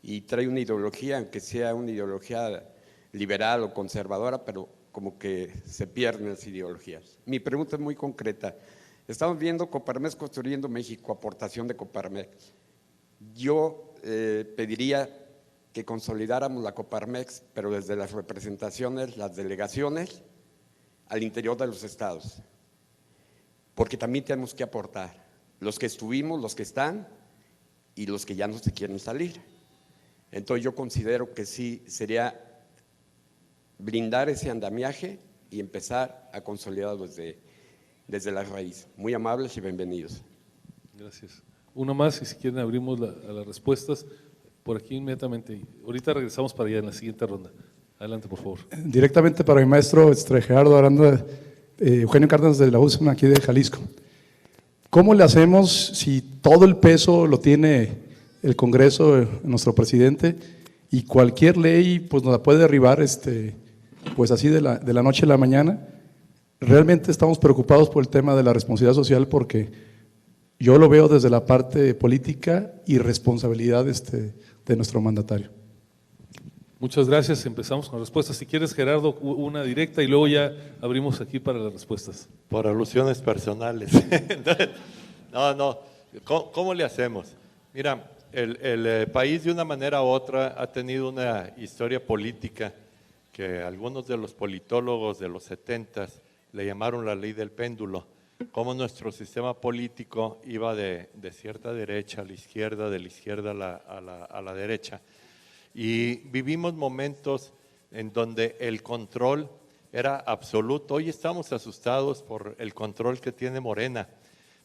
y trae una ideología, aunque sea una ideología liberal o conservadora, pero como que se pierden las ideologías. Mi pregunta es muy concreta. Estamos viendo Coparmex Construyendo México, aportación de Coparmex. Yo pediría que consolidáramos la Coparmex, pero desde las representaciones, las delegaciones, al interior de los estados. Porque también tenemos que aportar. Los que estuvimos, los que están y los que ya no se quieren salir. Entonces yo considero que sí sería blindar ese andamiaje y empezar a consolidarlo desde la raíz. Muy amables y bienvenidos. Gracias. Uno más y si quieren abrimos a las respuestas por aquí inmediatamente. Ahorita regresamos para allá en la siguiente ronda. Adelante, por favor. Directamente para mi maestro Gerardo Aranda, Eugenio Cárdenas de la USM aquí de Jalisco. ¿Cómo le hacemos si todo el peso lo tiene el Congreso, nuestro presidente, y cualquier ley pues nos la puede derribar pues así de la noche a la mañana? Realmente estamos preocupados por el tema de la responsabilidad social porque yo lo veo desde la parte política y responsabilidad de nuestro mandatario. Muchas gracias. Empezamos con respuestas. Si quieres, Gerardo, una directa y luego ya abrimos aquí para las respuestas. Por alusiones personales. No. ¿Cómo le hacemos? Mira, el país de una manera u otra ha tenido una historia política que algunos de los politólogos de los 70s le llamaron la ley del péndulo, cómo nuestro sistema político iba de cierta derecha a la izquierda, de la izquierda a la derecha. Y vivimos momentos en donde el control era absoluto. Hoy estamos asustados por el control que tiene Morena,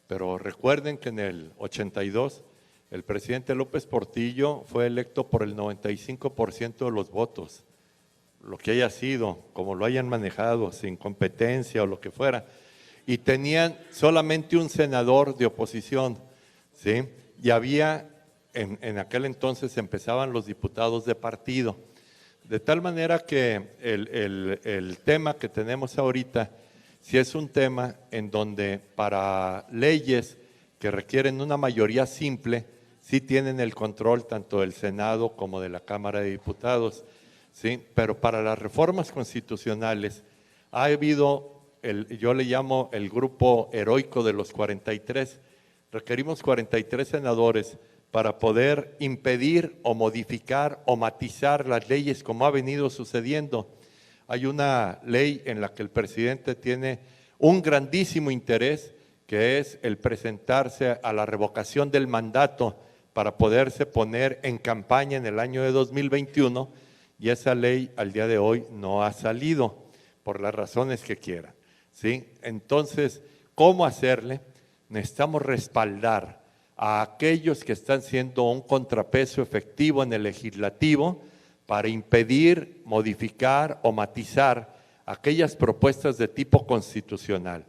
pero recuerden que en el 82 el presidente López Portillo fue electo por el 95% de los votos, lo que haya sido, como lo hayan manejado, sin competencia o lo que fuera, y tenían solamente un senador de oposición, ¿sí? Y había, en aquel entonces empezaban los diputados de partido, de tal manera que el tema que tenemos ahorita, si es un tema en donde para leyes que requieren una mayoría simple, sí tienen el control tanto del Senado como de la Cámara de Diputados, ¿sí? Pero para las reformas constitucionales ha habido, yo le llamo el grupo heroico de los 43, requerimos 43 senadores para poder impedir o modificar o matizar las leyes como ha venido sucediendo. Hay una ley en la que el presidente tiene un grandísimo interés, que es el presentarse a la revocación del mandato para poderse poner en campaña en el año de 2021, y esa ley al día de hoy no ha salido, por las razones que quieran, ¿sí? Entonces, ¿cómo hacerle? Necesitamos respaldar a aquellos que están siendo un contrapeso efectivo en el legislativo para impedir, modificar o matizar aquellas propuestas de tipo constitucional.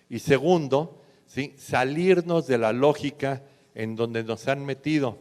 Y segundo, ¿sí? Salirnos de la lógica en donde nos han metido.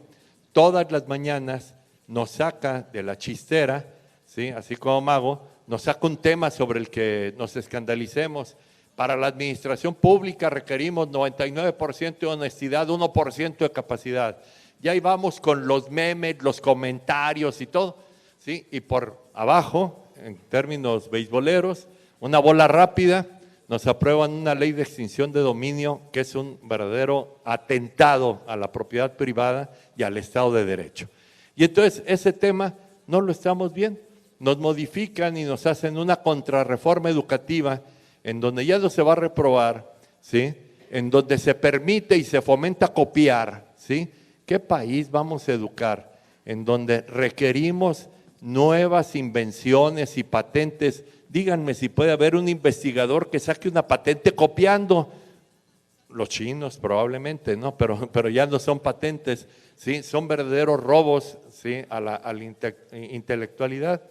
Todas las mañanas nos saca de la chistera, ¿sí? Así como Mago, nos saca un tema sobre el que nos escandalicemos. Para la administración pública requerimos 99% de honestidad, 1% de capacidad. Y ahí vamos con los memes, los comentarios y todo, ¿sí? Y por abajo, en términos beisboleros, una bola rápida, nos aprueban una ley de extinción de dominio que es un verdadero atentado a la propiedad privada y al Estado de Derecho. Y entonces ese tema no lo estamos viendo. Nos modifican y nos hacen una contrarreforma educativa en donde ya no se va a reprobar, ¿sí? En donde se permite y se fomenta copiar, ¿sí? ¿Qué país vamos a educar? En donde requerimos nuevas invenciones y patentes. Díganme si puede haber un investigador que saque una patente copiando. Los chinos probablemente, ¿no? Pero ya no son patentes, ¿sí? Son verdaderos robos, ¿sí? a la intelectualidad.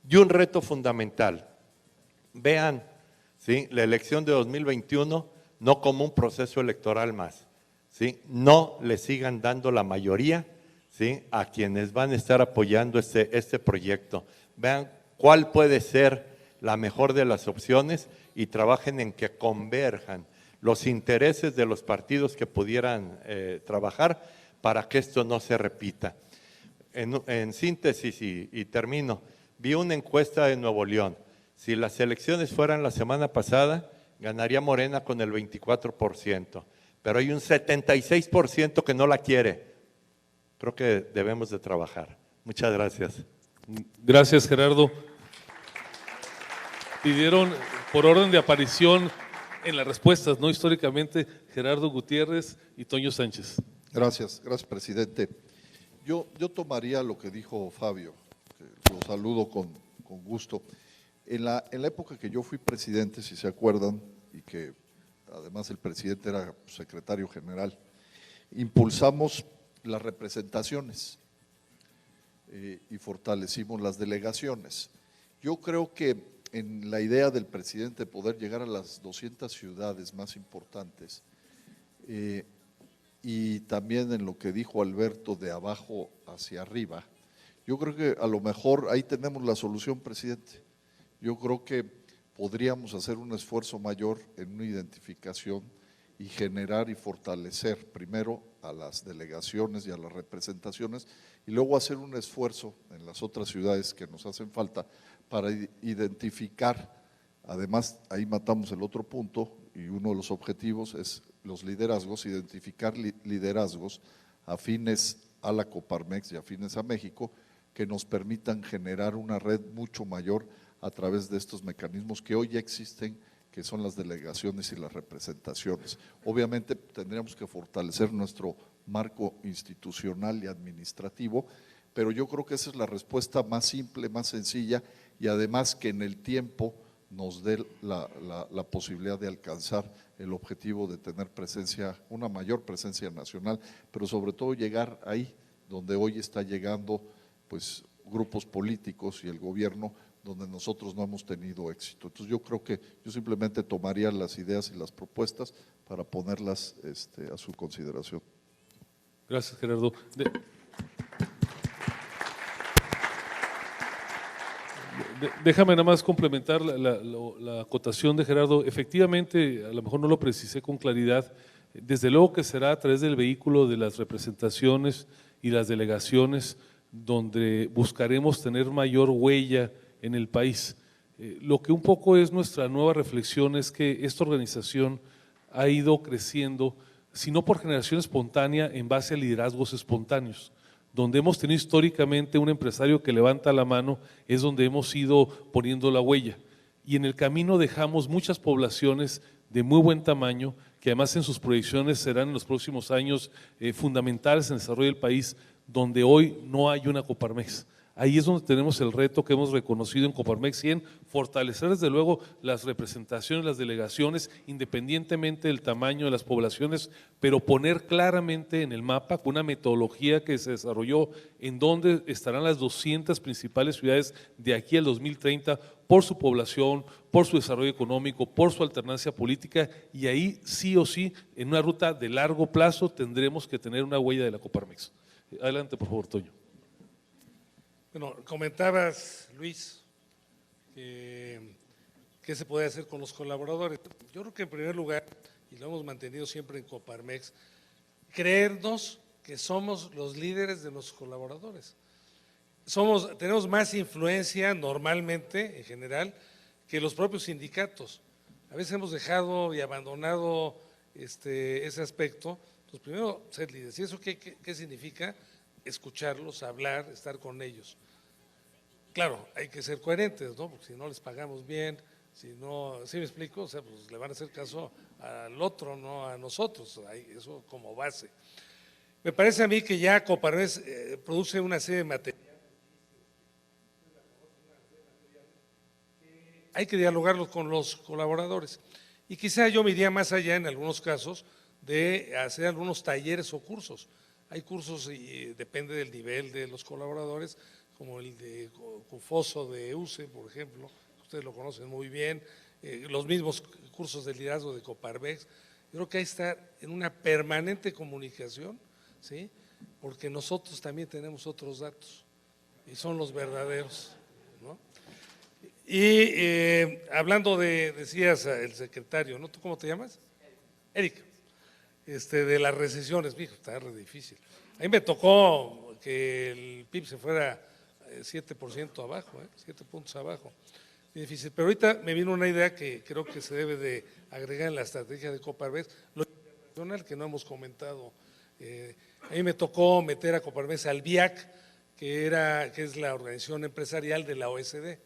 Y un reto fundamental. Vean, ¿sí? La elección de 2021 no como un proceso electoral más, ¿sí? No le sigan dando la mayoría, ¿sí? A quienes van a estar apoyando este proyecto. Vean cuál puede ser la mejor de las opciones y trabajen en que converjan los intereses de los partidos que pudieran trabajar para que esto no se repita. En síntesis, y termino, vi una encuesta de Nuevo León. Si las elecciones fueran la semana pasada, ganaría Morena con el 24%, pero hay un 76% que no la quiere. Creo que debemos de trabajar. Muchas gracias. Gracias, Gerardo. Pidieron por orden de aparición en las respuestas, ¿no? Históricamente, Gerardo Gutiérrez y Toño Sánchez. Gracias, presidente. Yo tomaría lo que dijo Fabio, que lo saludo con gusto. En la época que yo fui presidente, si se acuerdan, y que además el presidente era secretario general, impulsamos las representaciones y fortalecimos las delegaciones. Yo creo que en la idea del presidente poder llegar a las 200 ciudades más importantes y también en lo que dijo Alberto de abajo hacia arriba, yo creo que a lo mejor ahí tenemos la solución, presidente. Yo creo que podríamos hacer un esfuerzo mayor en una identificación y generar y fortalecer primero a las delegaciones y a las representaciones y luego hacer un esfuerzo en las otras ciudades que nos hacen falta para identificar, además ahí matamos el otro punto y uno de los objetivos es los liderazgos, identificar liderazgos afines a la Coparmex y afines a México que nos permitan generar una red mucho mayor a través de estos mecanismos que hoy ya existen, que son las delegaciones y las representaciones. Obviamente tendríamos que fortalecer nuestro marco institucional y administrativo, pero yo creo que esa es la respuesta más simple, más sencilla y además que en el tiempo nos dé la posibilidad de alcanzar el objetivo de tener presencia, una mayor presencia nacional, pero sobre todo llegar ahí donde hoy está llegando pues grupos políticos y el gobierno donde nosotros no hemos tenido éxito. Entonces yo creo que yo simplemente tomaría las ideas y las propuestas para ponerlas a su consideración. Gracias, Gerardo. Déjame nada más complementar la acotación de Gerardo. Efectivamente, a lo mejor no lo precisé con claridad, desde luego que será a través del vehículo de las representaciones y las delegaciones donde buscaremos tener mayor huella en el país. Lo que un poco es nuestra nueva reflexión es que esta organización ha ido creciendo, si no por generación espontánea, en base a liderazgos espontáneos. Donde hemos tenido históricamente un empresario que levanta la mano, es donde hemos ido poniendo la huella. Y en el camino dejamos muchas poblaciones de muy buen tamaño, que además en sus proyecciones serán en los próximos años fundamentales en el desarrollo del país, donde hoy no hay una Coparmex. Ahí es donde tenemos el reto que hemos reconocido en Coparmex y en fortalecer desde luego las representaciones, las delegaciones, independientemente del tamaño de las poblaciones, pero poner claramente en el mapa con una metodología que se desarrolló en dónde estarán las 200 principales ciudades de aquí al 2030 por su población, por su desarrollo económico, por su alternancia política y ahí sí o sí en una ruta de largo plazo tendremos que tener una huella de la Coparmex. Adelante, por favor, Toño. Bueno, comentabas, Luis, qué se puede hacer con los colaboradores. Yo creo que en primer lugar, y lo hemos mantenido siempre en Coparmex, creernos que somos los líderes de los colaboradores. Tenemos más influencia normalmente, en general, que los propios sindicatos. A veces hemos dejado y abandonado ese aspecto. Entonces, primero, ser líderes. ¿Y eso qué significa? Escucharlos, hablar, estar con ellos. Claro, hay que ser coherentes, ¿no? Porque si no les pagamos bien, si no, ¿sí me explico? O sea, pues le van a hacer caso al otro, no a nosotros, eso como base. Me parece a mí que ya Coparmex produce una serie de materiales. Hay que dialogarlos con los colaboradores. Y quizá yo me iría más allá en algunos casos de hacer algunos talleres o cursos. Hay cursos y depende del nivel de los colaboradores, como el de CUFOSO de UCE, por ejemplo, ustedes lo conocen muy bien, los mismos cursos de liderazgo de Coparmex. Yo creo que hay que estar en una permanente comunicación, ¿sí? Porque nosotros también tenemos otros datos y son los verdaderos, ¿no? Y hablando decías el secretario, ¿no? ¿Tú cómo te llamas? Eric. De las recesiones, mijo, está re difícil. A mí me tocó que el PIB se fuera 7% abajo, 7 puntos abajo. Muy difícil. Pero ahorita me vino una idea que creo que se debe de agregar en la estrategia de Coparmex, lo internacional que no hemos comentado. A mí me tocó meter a Coparmex al BIAC, que es la organización empresarial de la OECD.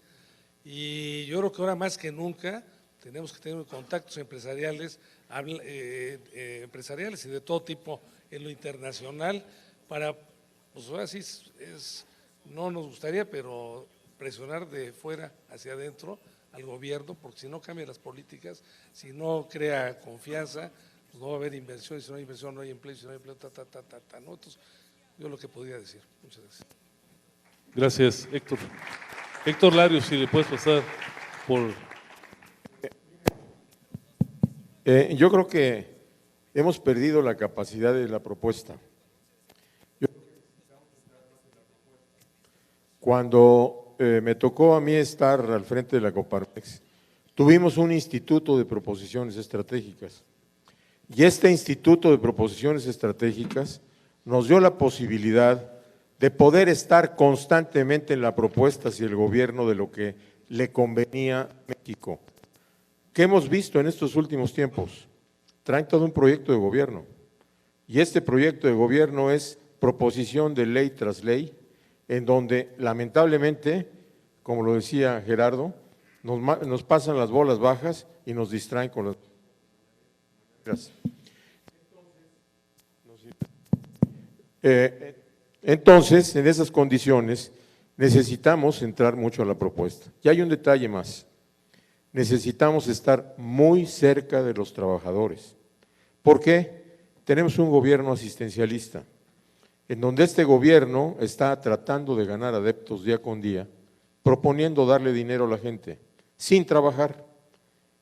Y yo creo que ahora más que nunca tenemos que tener contactos empresariales y de todo tipo en lo internacional para, pues ahora sí, no nos gustaría, pero presionar de fuera hacia adentro al gobierno, porque si no cambia las políticas, si no crea confianza, pues no va a haber inversión, y si no hay inversión no hay empleo, y si no hay empleo, ¿no? Entonces, yo lo que podría decir. Muchas gracias. Gracias, Héctor. Héctor Larios, si le puedes pasar por… Yo creo que hemos perdido la capacidad de la propuesta. Cuando me tocó a mí estar al frente de la Coparmex, tuvimos un instituto de proposiciones estratégicas. Y este instituto de proposiciones estratégicas nos dio la posibilidad de poder estar constantemente en la propuesta hacia el gobierno de lo que le convenía a México. ¿Qué hemos visto en estos últimos tiempos? Traen todo un proyecto de gobierno y este proyecto de gobierno es proposición de ley tras ley, en donde lamentablemente, como lo decía Gerardo, nos pasan las bolas bajas y nos distraen con las… Gracias. Entonces, en esas condiciones, necesitamos entrar mucho a la propuesta. Y hay un detalle más. Necesitamos estar muy cerca de los trabajadores. ¿Por qué? Tenemos un gobierno asistencialista, en donde este gobierno está tratando de ganar adeptos día con día, proponiendo darle dinero a la gente, sin trabajar.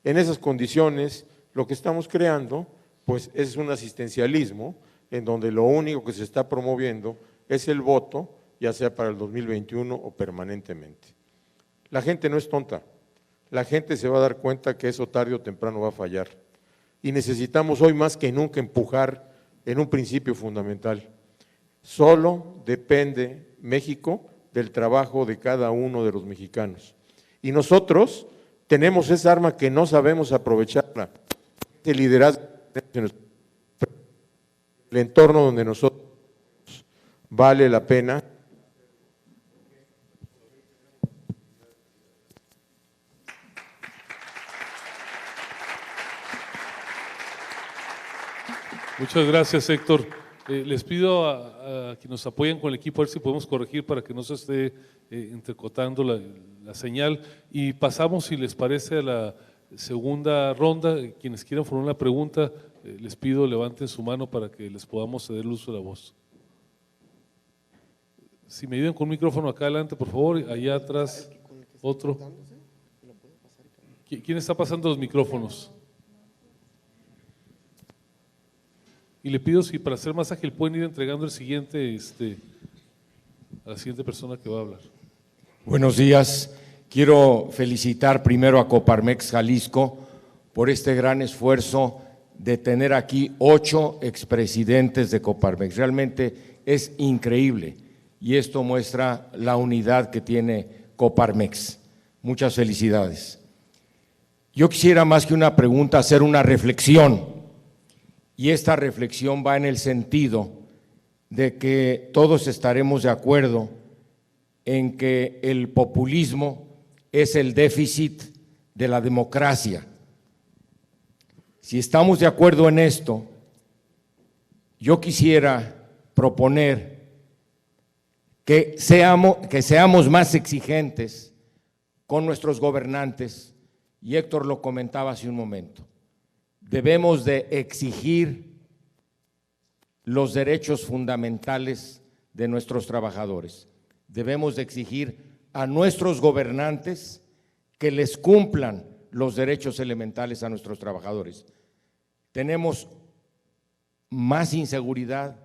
En esas condiciones, lo que estamos creando, pues es un asistencialismo, en donde lo único que se está promoviendo es el voto, ya sea para el 2021 o permanentemente. La gente no es tonta. La gente se va a dar cuenta que eso tarde o temprano va a fallar. Y necesitamos hoy más que nunca empujar en un principio fundamental. Solo depende México del trabajo de cada uno de los mexicanos. Y nosotros tenemos esa arma que no sabemos aprovecharla, el liderazgo, el entorno donde nosotros vale la pena. Muchas gracias, Héctor. Les pido a quienes nos apoyen con el equipo a ver si podemos corregir para que no se esté entrecotando la señal. Y pasamos, si les parece, a la segunda ronda. Quienes quieran formular una pregunta, les pido levanten su mano para que les podamos ceder el uso de la voz. Si me ayudan con un micrófono acá adelante, por favor, allá atrás, otro. ¿Quién está pasando los micrófonos? Y le pido si para hacer más ágil pueden ir entregando el siguiente, a la siguiente persona que va a hablar. Buenos días. Quiero felicitar primero a Coparmex Jalisco por este gran esfuerzo de tener aquí 8 expresidentes de Coparmex. Realmente es increíble y esto muestra la unidad que tiene Coparmex. Muchas felicidades. Yo quisiera, más que una pregunta, hacer una reflexión. Y esta reflexión va en el sentido de que todos estaremos de acuerdo en que el populismo es el déficit de la democracia. Si estamos de acuerdo en esto, yo quisiera proponer que seamos más exigentes con nuestros gobernantes, y Héctor lo comentaba hace un momento. Debemos de exigir los derechos fundamentales de nuestros trabajadores. Debemos de exigir a nuestros gobernantes que les cumplan los derechos elementales a nuestros trabajadores. tenemos más inseguridad,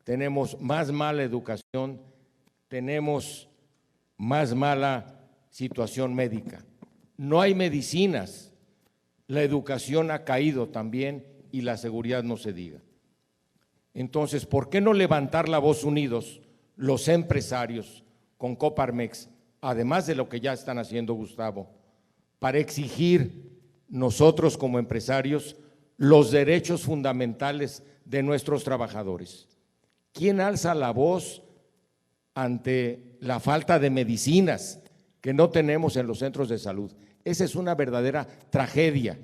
tenemos más mala educación, tenemos más mala situación médica. No hay medicinas, la educación ha caído también y la seguridad no se diga. Entonces, ¿por qué no levantar la voz unidos los empresarios con Coparmex, además de lo que ya están haciendo, Gustavo, para exigir nosotros como empresarios los derechos fundamentales de nuestros trabajadores? ¿Quién alza la voz ante la falta de medicinas que no tenemos en los centros de salud? Esa es una verdadera tragedia.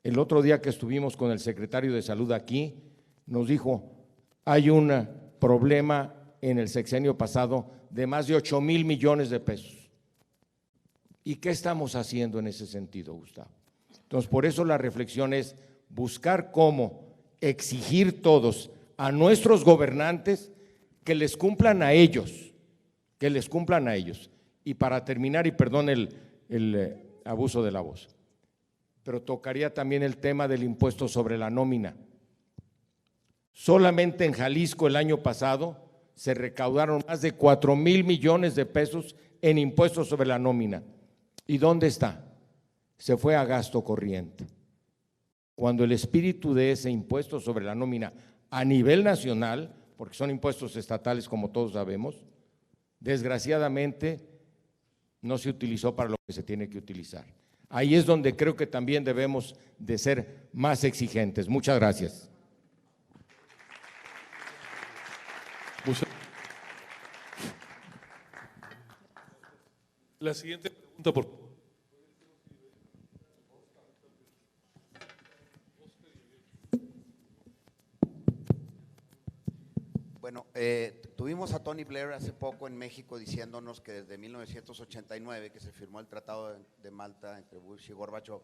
El otro día que estuvimos con el secretario de Salud aquí, nos dijo, hay un problema en el sexenio pasado de más de 8,000 millones de pesos. ¿Y qué estamos haciendo en ese sentido, Gustavo? Entonces, por eso la reflexión es buscar cómo exigir todos a nuestros gobernantes que les cumplan a ellos, que les cumplan a ellos. Y para terminar, y perdón el abuso de la voz, pero tocaría también el tema del impuesto sobre la nómina. Solamente en Jalisco el año pasado se recaudaron más de 4,000 millones de pesos en impuestos sobre la nómina. ¿Y dónde está? Se fue a gasto corriente. Cuando el espíritu de ese impuesto sobre la nómina a nivel nacional, porque son impuestos estatales como todos sabemos, desgraciadamente no se utilizó para lo que se tiene que utilizar. Ahí es donde creo que también debemos de ser más exigentes. Muchas gracias. La siguiente pregunta, por favor. Bueno, tuvimos a Tony Blair hace poco en México diciéndonos que desde 1989, que se firmó el Tratado de Malta entre Bush y Gorbachev,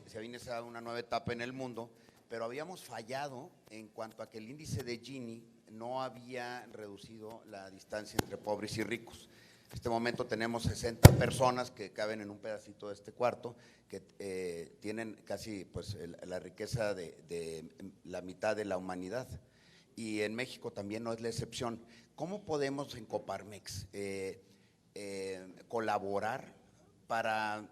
se había iniciado una nueva etapa en el mundo, pero habíamos fallado en cuanto a que el índice de Gini no había reducido la distancia entre pobres y ricos. En este momento tenemos 60 personas que caben en un pedacito de este cuarto, que tienen casi pues, la riqueza de la mitad de la humanidad. Y en México también no es la excepción. ¿Cómo podemos en Coparmex colaborar para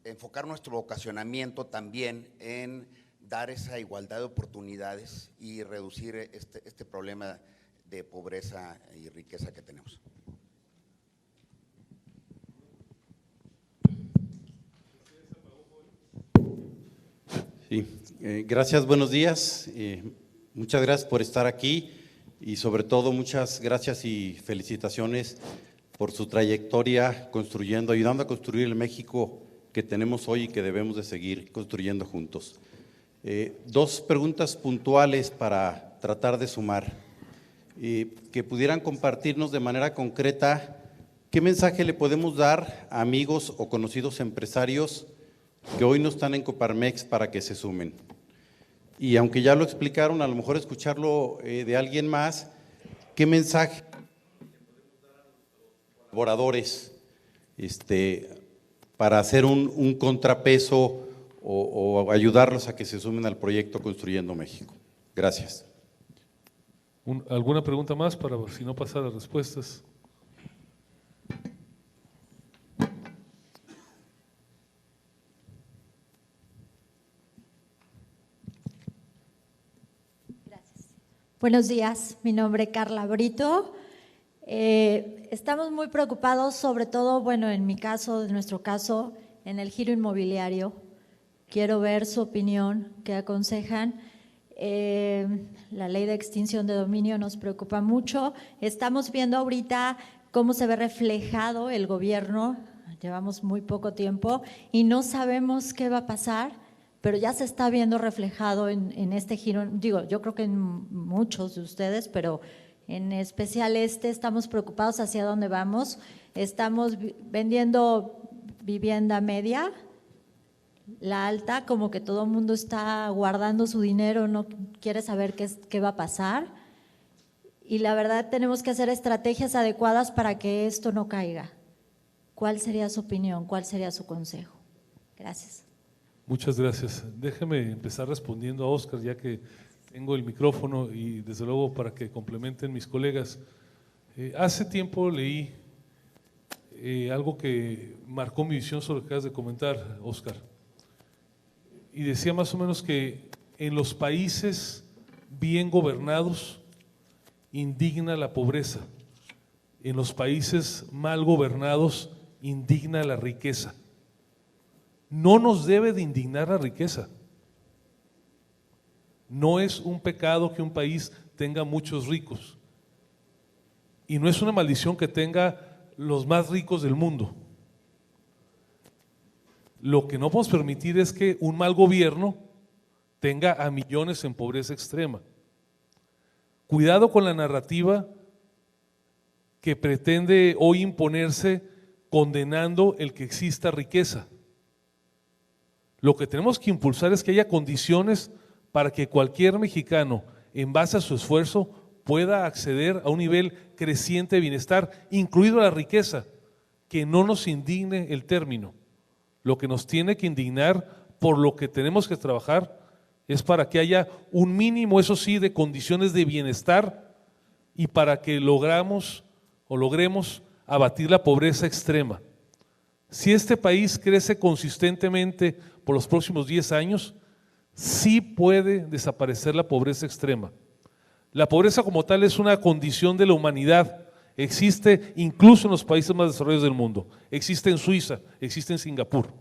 enfocar nuestro vocacionamiento también en dar esa igualdad de oportunidades y reducir este problema de pobreza y riqueza que tenemos? Sí, gracias, buenos días. Muchas gracias por estar aquí y sobre todo muchas gracias y felicitaciones por su trayectoria construyendo, ayudando a construir el México que tenemos hoy y que debemos de seguir construyendo juntos. Dos preguntas puntuales para tratar de sumar, que pudieran compartirnos de manera concreta qué mensaje le podemos dar a amigos o conocidos empresarios que hoy no están en Coparmex para que se sumen. Y aunque ya lo explicaron, a lo mejor escucharlo de alguien más, ¿qué mensaje colaboradores para hacer un contrapeso o ayudarlos a que se sumen al proyecto Construyendo México? Gracias. ¿Alguna pregunta más para si no pasar las respuestas? Buenos días, mi nombre es Carla Brito. Estamos muy preocupados, sobre todo, bueno, en mi caso, en nuestro caso, en el giro inmobiliario. Quiero ver su opinión, qué aconsejan. La ley de extinción de dominio nos preocupa mucho. Estamos viendo ahorita cómo se ve reflejado el gobierno, llevamos muy poco tiempo y no sabemos qué va a pasar, pero ya se está viendo reflejado en este giro. Digo, yo creo que en muchos de ustedes, pero en especial estamos preocupados hacia dónde vamos. Estamos vendiendo vivienda media, la alta, como que todo el mundo está guardando su dinero, no quiere saber qué va a pasar. Y la verdad tenemos que hacer estrategias adecuadas para que esto no caiga. ¿Cuál sería su opinión? ¿Cuál sería su consejo? Gracias. Muchas gracias. Déjeme empezar respondiendo a Óscar, ya que tengo el micrófono y desde luego para que complementen mis colegas. Hace tiempo leí algo que marcó mi visión sobre lo que acabas de comentar, Óscar, y decía más o menos que en los países bien gobernados indigna la pobreza, en los países mal gobernados indigna la riqueza. No nos debe de indignar la riqueza. No es un pecado que un país tenga muchos ricos y no es una maldición que tenga los más ricos del mundo. Lo que no podemos permitir es que un mal gobierno tenga a millones en pobreza extrema. Cuidado con la narrativa que pretende hoy imponerse condenando el que exista riqueza. Lo que tenemos que impulsar es que haya condiciones para que cualquier mexicano, en base a su esfuerzo, pueda acceder a un nivel creciente de bienestar, incluido la riqueza, que no nos indigne el término. Lo que nos tiene que indignar, por lo que tenemos que trabajar, es para que haya un mínimo, eso sí, de condiciones de bienestar y para que logremos abatir la pobreza extrema. Si este país crece consistentemente por los próximos 10 años, sí puede desaparecer la pobreza extrema. La pobreza como tal es una condición de la humanidad, existe incluso en los países más desarrollados del mundo, existe en Suiza, existe en Singapur.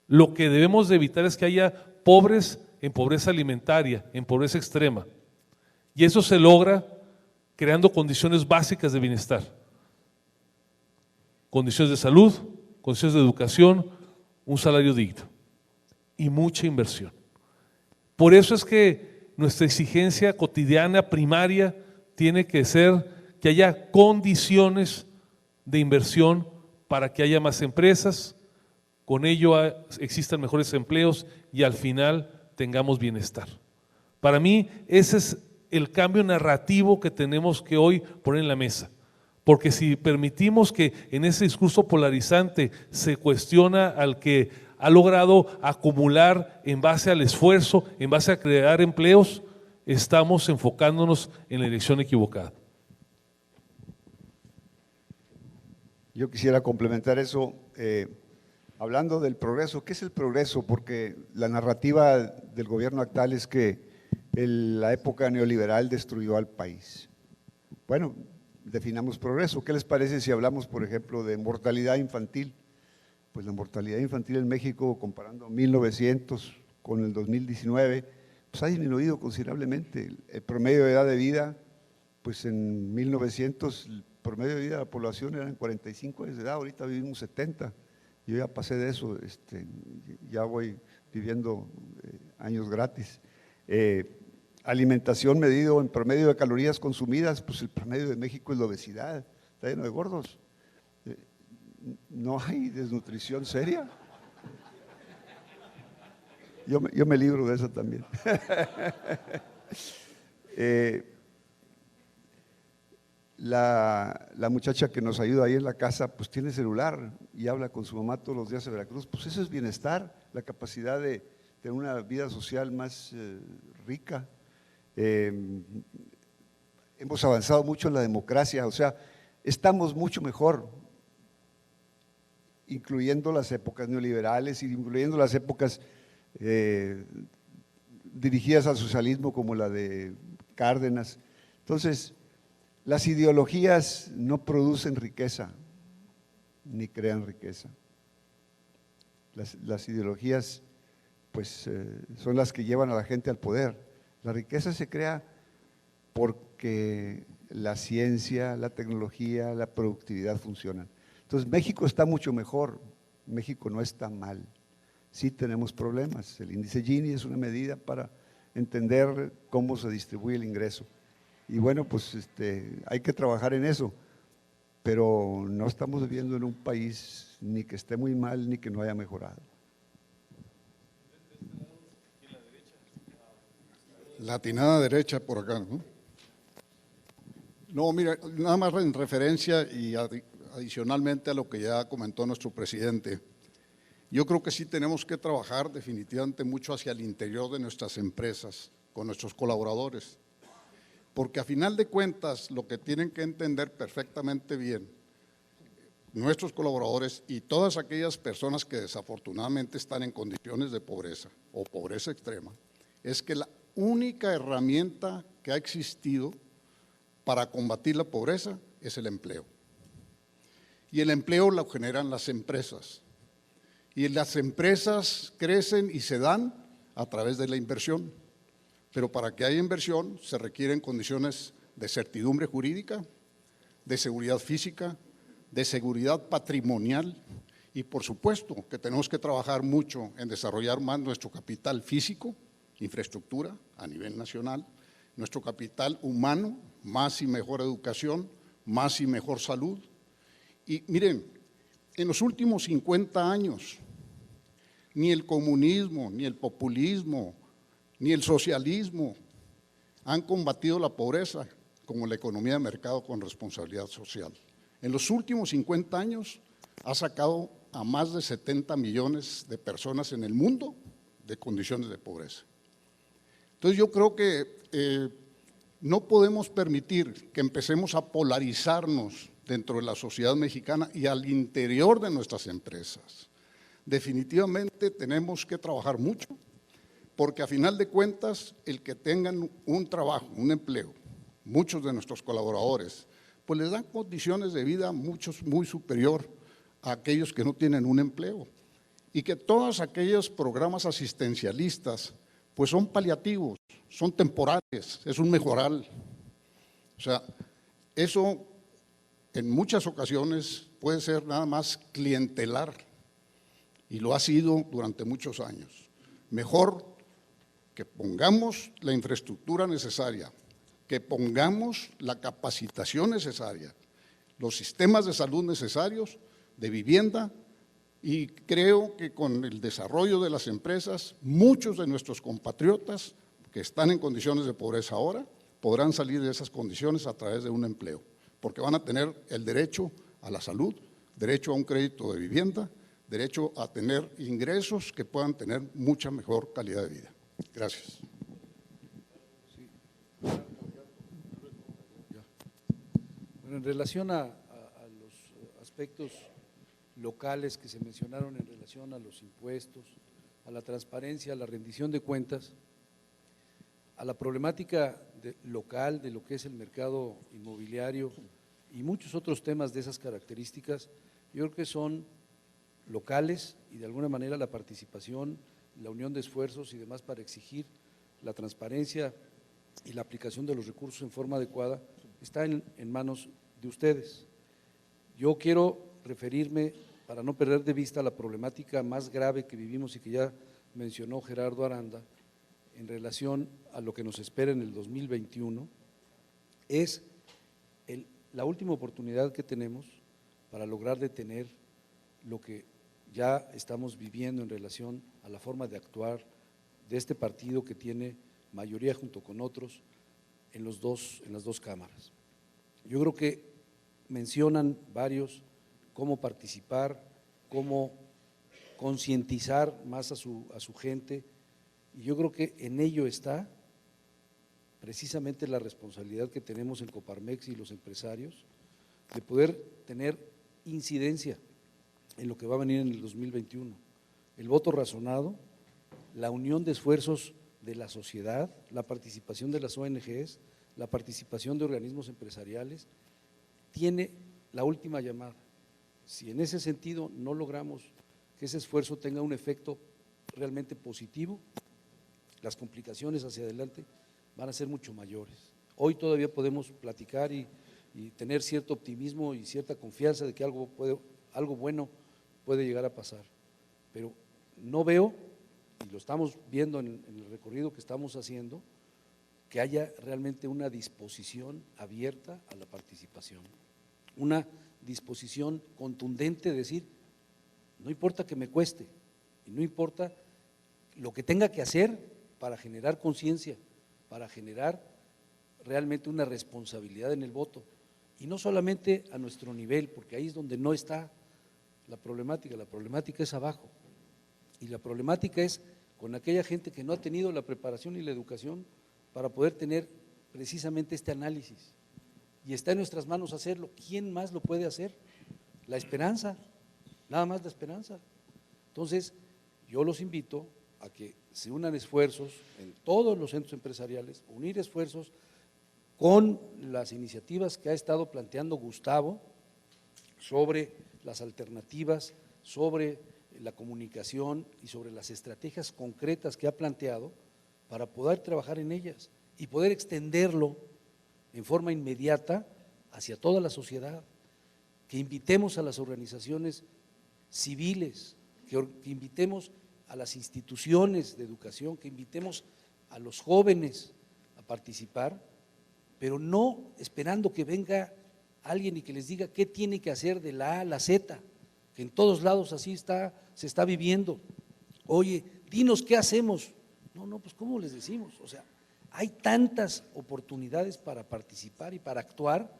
Lo que debemos de evitar es que haya pobres en pobreza alimentaria, en pobreza extrema, y eso se logra creando condiciones básicas de bienestar, condiciones de salud, condiciones de educación, un salario digno y mucha inversión. Por eso es que nuestra exigencia cotidiana, primaria, tiene que ser que haya condiciones de inversión para que haya más empresas, con ello existan mejores empleos y al final tengamos bienestar. Para mí ese es el cambio narrativo que tenemos que hoy poner en la mesa, porque si permitimos que en ese discurso polarizante se cuestiona al que ha logrado acumular en base al esfuerzo, en base a crear empleos, estamos enfocándonos en la dirección equivocada. Yo quisiera complementar eso, hablando del progreso. ¿Qué es el progreso? Porque la narrativa del gobierno actual es que la época neoliberal destruyó al país. Bueno, definamos progreso. ¿Qué les parece si hablamos, por ejemplo, de mortalidad infantil? Pues la mortalidad infantil en México, comparando 1900 con el 2019, pues ha disminuido considerablemente. El promedio de edad de vida, pues en 1900 el promedio de vida de la población eran 45 años de edad, ahorita vivimos 70. Yo ya pasé de eso, ya voy viviendo años gratis. Alimentación medido en promedio de calorías consumidas, pues el promedio de México es la obesidad, está lleno de gordos. No hay desnutrición seria. Yo me libro de eso también. La muchacha que nos ayuda ahí en la casa, pues tiene celular y habla con su mamá todos los días de Veracruz. Pues eso es bienestar, la capacidad de tener una vida social más rica. Hemos avanzado mucho en la democracia, o sea, estamos mucho mejor, incluyendo las épocas neoliberales y incluyendo las épocas dirigidas al socialismo como la de Cárdenas. Entonces, las ideologías no producen riqueza, ni crean riqueza. Las ideologías pues son las que llevan a la gente al poder. La riqueza se crea porque la ciencia, la tecnología, la productividad funcionan. Entonces México está mucho mejor, México no está mal. Sí tenemos problemas, el índice Gini es una medida para entender cómo se distribuye el ingreso. Y bueno, pues hay que trabajar en eso, pero no estamos viviendo en un país ni que esté muy mal ni que no haya mejorado. Latinada derecha por acá, ¿no? No, mira, nada más en referencia y adicionalmente a lo que ya comentó nuestro presidente. Yo creo que sí tenemos que trabajar definitivamente mucho hacia el interior de nuestras empresas, con nuestros colaboradores, porque a final de cuentas lo que tienen que entender perfectamente bien nuestros colaboradores y todas aquellas personas que desafortunadamente están en condiciones de pobreza o pobreza extrema, es que la única herramienta que ha existido para combatir la pobreza es el empleo. Y el empleo lo generan las empresas. Y las empresas crecen y se dan a través de la inversión. Pero para que haya inversión se requieren condiciones de certidumbre jurídica, de seguridad física, de seguridad patrimonial y por supuesto que tenemos que trabajar mucho en desarrollar más nuestro capital físico, infraestructura a nivel nacional, nuestro capital humano, más y mejor educación, más y mejor salud. Y miren, en los últimos 50 años, ni el comunismo, ni el populismo, ni el socialismo han combatido la pobreza como la economía de mercado con responsabilidad social. En los últimos 50 años ha sacado a más de 70 millones de personas en el mundo de condiciones de pobreza. Entonces yo creo que no podemos permitir que empecemos a polarizarnos dentro de la sociedad mexicana y al interior de nuestras empresas. Definitivamente tenemos que trabajar mucho, porque a final de cuentas el que tengan un trabajo, un empleo, muchos de nuestros colaboradores, pues les dan condiciones de vida muchos muy superior a aquellos que no tienen un empleo. Y que todos aquellos programas asistencialistas pues son paliativos, son temporales, es un mejoral. O sea, eso en muchas ocasiones puede ser nada más clientelar y lo ha sido durante muchos años. Mejor que pongamos la infraestructura necesaria, que pongamos la capacitación necesaria, los sistemas de salud necesarios, de vivienda, y creo que con el desarrollo de las empresas, muchos de nuestros compatriotas que están en condiciones de pobreza ahora, podrán salir de esas condiciones a través de un empleo, porque van a tener el derecho a la salud, derecho a un crédito de vivienda, derecho a tener ingresos que puedan tener mucha mejor calidad de vida. Gracias. Bueno, en relación a los aspectos locales que se mencionaron en relación a los impuestos, a la transparencia, a la rendición de cuentas, a la problemática local de lo que es el mercado inmobiliario y muchos otros temas de esas características, yo creo que son locales y de alguna manera la participación, la unión de esfuerzos y demás para exigir la transparencia y la aplicación de los recursos en forma adecuada está en manos de ustedes. Yo quiero referirme, para no perder de vista la problemática más grave que vivimos y que ya mencionó Gerardo Aranda, en relación a lo que nos espera en el 2021, es la última oportunidad que tenemos para lograr detener lo que ya estamos viviendo en relación a la forma de actuar de este partido que tiene mayoría junto con otros en las dos cámaras. Yo creo que mencionan varios cómo participar, cómo concientizar más a su gente, y yo creo que en ello está precisamente la responsabilidad que tenemos en Coparmex y los empresarios de poder tener incidencia en lo que va a venir en el 2021. El voto razonado, la unión de esfuerzos de la sociedad, la participación de las ONGs, la participación de organismos empresariales, tiene la última llamada. Si en ese sentido no logramos que ese esfuerzo tenga un efecto realmente positivo, las complicaciones hacia adelante van a ser mucho mayores. Hoy todavía podemos platicar y tener cierto optimismo y cierta confianza de que algo bueno puede llegar a pasar, pero no veo, y lo estamos viendo en el recorrido que estamos haciendo, que haya realmente una disposición abierta a la participación, una disposición contundente de decir, no importa que me cueste, y no importa lo que tenga que hacer para generar conciencia, para generar realmente una responsabilidad en el voto, y no solamente a nuestro nivel, porque ahí es donde no está la problemática es abajo, Y la problemática es con aquella gente que no ha tenido la preparación y la educación para poder tener precisamente este análisis. Y está en nuestras manos hacerlo. ¿Quién más lo puede hacer? La esperanza, nada más la esperanza. Entonces, yo los invito a que se unan esfuerzos en todos los centros empresariales, unir esfuerzos con las iniciativas que ha estado planteando Gustavo sobre las alternativas, sobre la comunicación y sobre las estrategias concretas que ha planteado para poder trabajar en ellas y poder extenderlo en forma inmediata hacia toda la sociedad, que invitemos a las organizaciones civiles, que invitemos a las instituciones de educación, que invitemos a los jóvenes a participar, pero no esperando que venga alguien y que les diga qué tiene que hacer de la A a la Z, que en todos lados así se está viviendo. Oye, dinos qué hacemos. No, pues ¿cómo les decimos? O sea, hay tantas oportunidades para participar y para actuar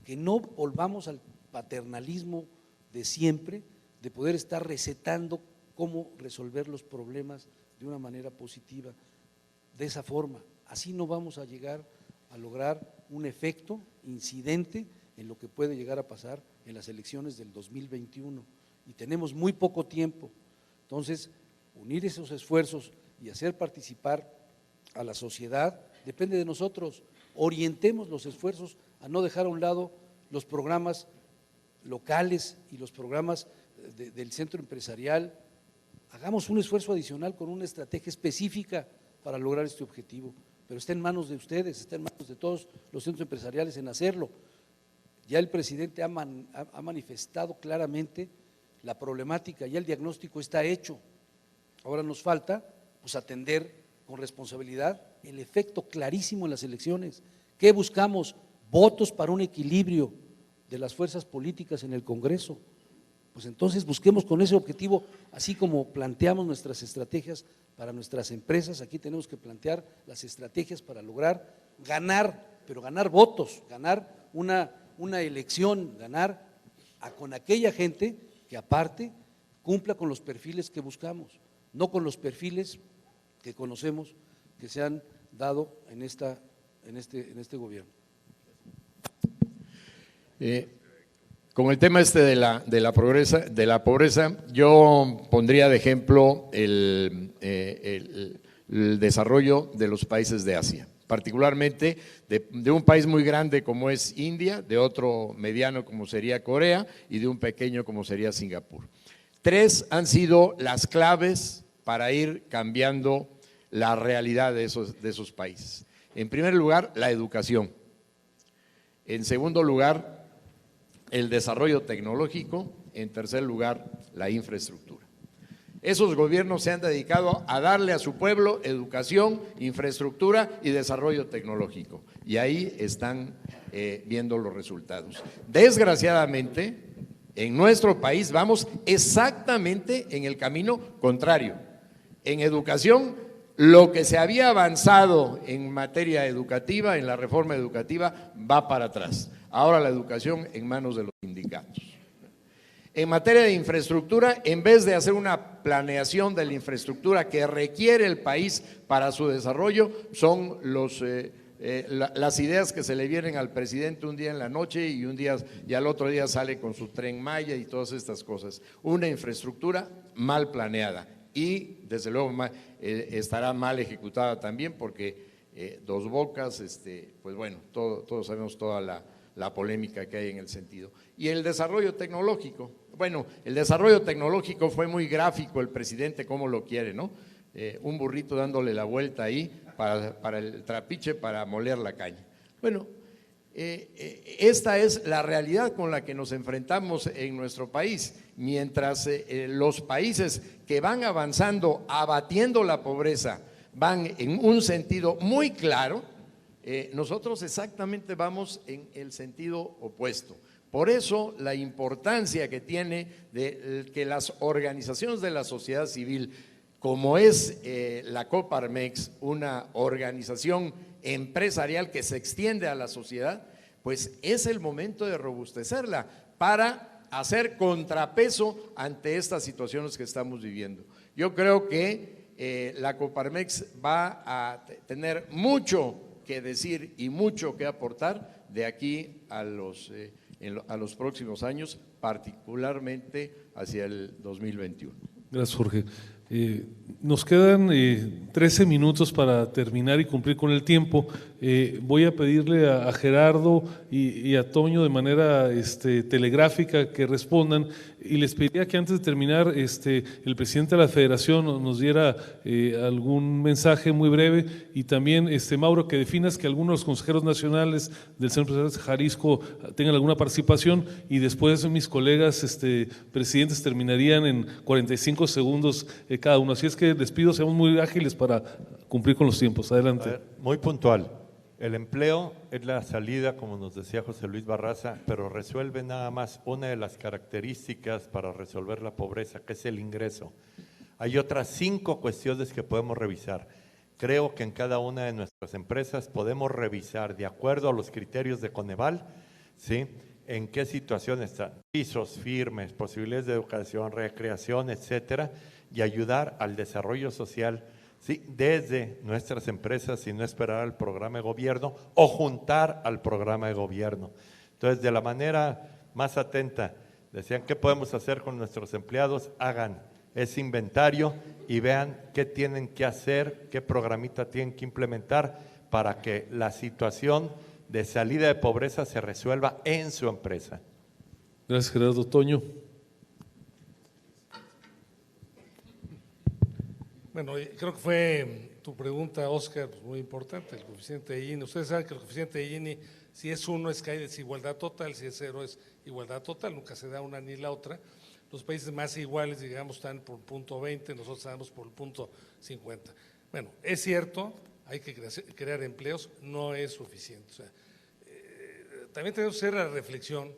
que no volvamos al paternalismo de siempre, de poder estar recetando cómo resolver los problemas de una manera positiva. De esa forma, así no vamos a llegar a lograr un efecto incidente en lo que puede llegar a pasar en las elecciones del 2021. Y tenemos muy poco tiempo. Entonces, unir esos esfuerzos y hacer participar a la sociedad depende de nosotros. Orientemos los esfuerzos a no dejar a un lado los programas locales y los programas del centro empresarial. Hagamos un esfuerzo adicional con una estrategia específica para lograr este objetivo, pero está en manos de ustedes, está en manos de todos los centros empresariales en hacerlo. Ya el presidente ha manifestado claramente la problemática, ya el diagnóstico está hecho. Ahora nos falta pues atender con responsabilidad el efecto clarísimo en las elecciones. ¿Qué buscamos? Votos para un equilibrio de las fuerzas políticas en el Congreso. Pues entonces busquemos con ese objetivo, así como planteamos nuestras estrategias para nuestras empresas, aquí tenemos que plantear las estrategias para lograr ganar, pero ganar votos, ganar una elección, ganar con aquella gente que aparte cumpla con los perfiles que buscamos, no con los perfiles que conocemos que se han dado en este gobierno. Con el tema de la pobreza, yo pondría de ejemplo el desarrollo de los países de Asia, particularmente de un país muy grande como es India, de otro mediano como sería Corea y de un pequeño como sería Singapur. Tres han sido las claves para ir cambiando la realidad de esos países. En primer lugar, la educación. En segundo lugar, el desarrollo tecnológico. En tercer lugar, la infraestructura. Esos gobiernos se han dedicado a darle a su pueblo educación, infraestructura y desarrollo tecnológico. Y ahí están viendo los resultados. Desgraciadamente, en nuestro país vamos exactamente en el camino contrario. En educación, lo que se había avanzado en materia educativa, en la reforma educativa, va para atrás. Ahora la educación en manos de los sindicatos. En materia de infraestructura, en vez de hacer una planeación de la infraestructura que requiere el país para su desarrollo, son las ideas que se le vienen al presidente un día en la noche y al otro día sale con su Tren Maya y todas estas cosas. Una infraestructura mal planeada y desde luego estará mal ejecutada también porque Dos Bocas, pues bueno, todos sabemos toda la polémica que hay en el sentido. Y el desarrollo tecnológico, bueno, el desarrollo tecnológico fue muy gráfico el presidente, cómo lo quiere, ¿no? Un burrito dándole la vuelta ahí para el trapiche para moler la caña. Bueno, esta es la realidad con la que nos enfrentamos en nuestro país. Mientras los países que van avanzando, abatiendo la pobreza, van en un sentido muy claro, nosotros exactamente vamos en el sentido opuesto. Por eso la importancia que tiene de que las organizaciones de la sociedad civil, como es la Coparmex, una organización empresarial que se extiende a la sociedad, pues es el momento de robustecerla para hacer contrapeso ante estas situaciones que estamos viviendo. Yo creo que la Coparmex va a tener mucho que decir y mucho que aportar de aquí a los próximos años, particularmente hacia el 2021. Gracias, Jorge. Nos quedan 13 minutos para terminar y cumplir con el tiempo. Voy a pedirle a Gerardo y a Toño de manera telegráfica que respondan, y les pediría que antes de terminar el presidente de la Federación nos diera algún mensaje muy breve, y también Mauro, que definas que algunos de los consejeros nacionales del Centro Empresarial de Jalisco tengan alguna participación, y después mis colegas presidentes terminarían en 45 segundos cada uno. Así es que les pido, seamos muy ágiles para cumplir con los tiempos. Adelante. A ver, muy puntual. El empleo es la salida, como nos decía José Luis Barraza, pero resuelve nada más una de las características para resolver la pobreza, que es el ingreso. Hay otras 5 cuestiones que podemos revisar. Creo que en cada una de nuestras empresas podemos revisar, de acuerdo a los criterios de Coneval, ¿sí?, en qué situación están, pisos firmes, posibilidades de educación, recreación, etcétera, y ayudar al desarrollo social, ¿sí?, desde nuestras empresas, y no esperar al programa de gobierno o juntar al programa de gobierno. Entonces, de la manera más atenta, decían, ¿qué podemos hacer con nuestros empleados? Hagan ese inventario y vean qué tienen que hacer, qué programita tienen que implementar para que la situación de salida de pobreza se resuelva en su empresa. Gracias, Gerardo. Toño. Bueno, creo que fue tu pregunta, Oscar, pues muy importante, el coeficiente de Gini. Ustedes saben que el coeficiente de Gini, si es 1 es que hay desigualdad total, si es 0 es igualdad total, nunca se da una ni la otra. Los países más iguales, digamos, están por punto 20, nosotros estamos por el punto 50. Bueno, es cierto, hay que crear empleos, no es suficiente. O sea, también tenemos que hacer la reflexión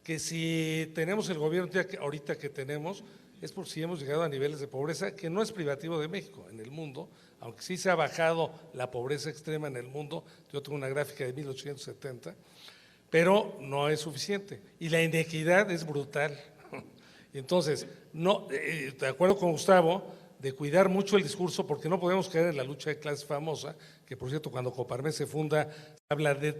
que si tenemos el gobierno ahorita que tenemos, es por si hemos llegado a niveles de pobreza, que no es privativo de México, en el mundo, aunque sí se ha bajado la pobreza extrema en el mundo. Yo tengo una gráfica de 1870, pero no es suficiente, y la inequidad es brutal. Entonces, no, de acuerdo con Gustavo, de cuidar mucho el discurso, porque no podemos caer en la lucha de clases famosa, que por cierto cuando Coparmex se funda, se habla de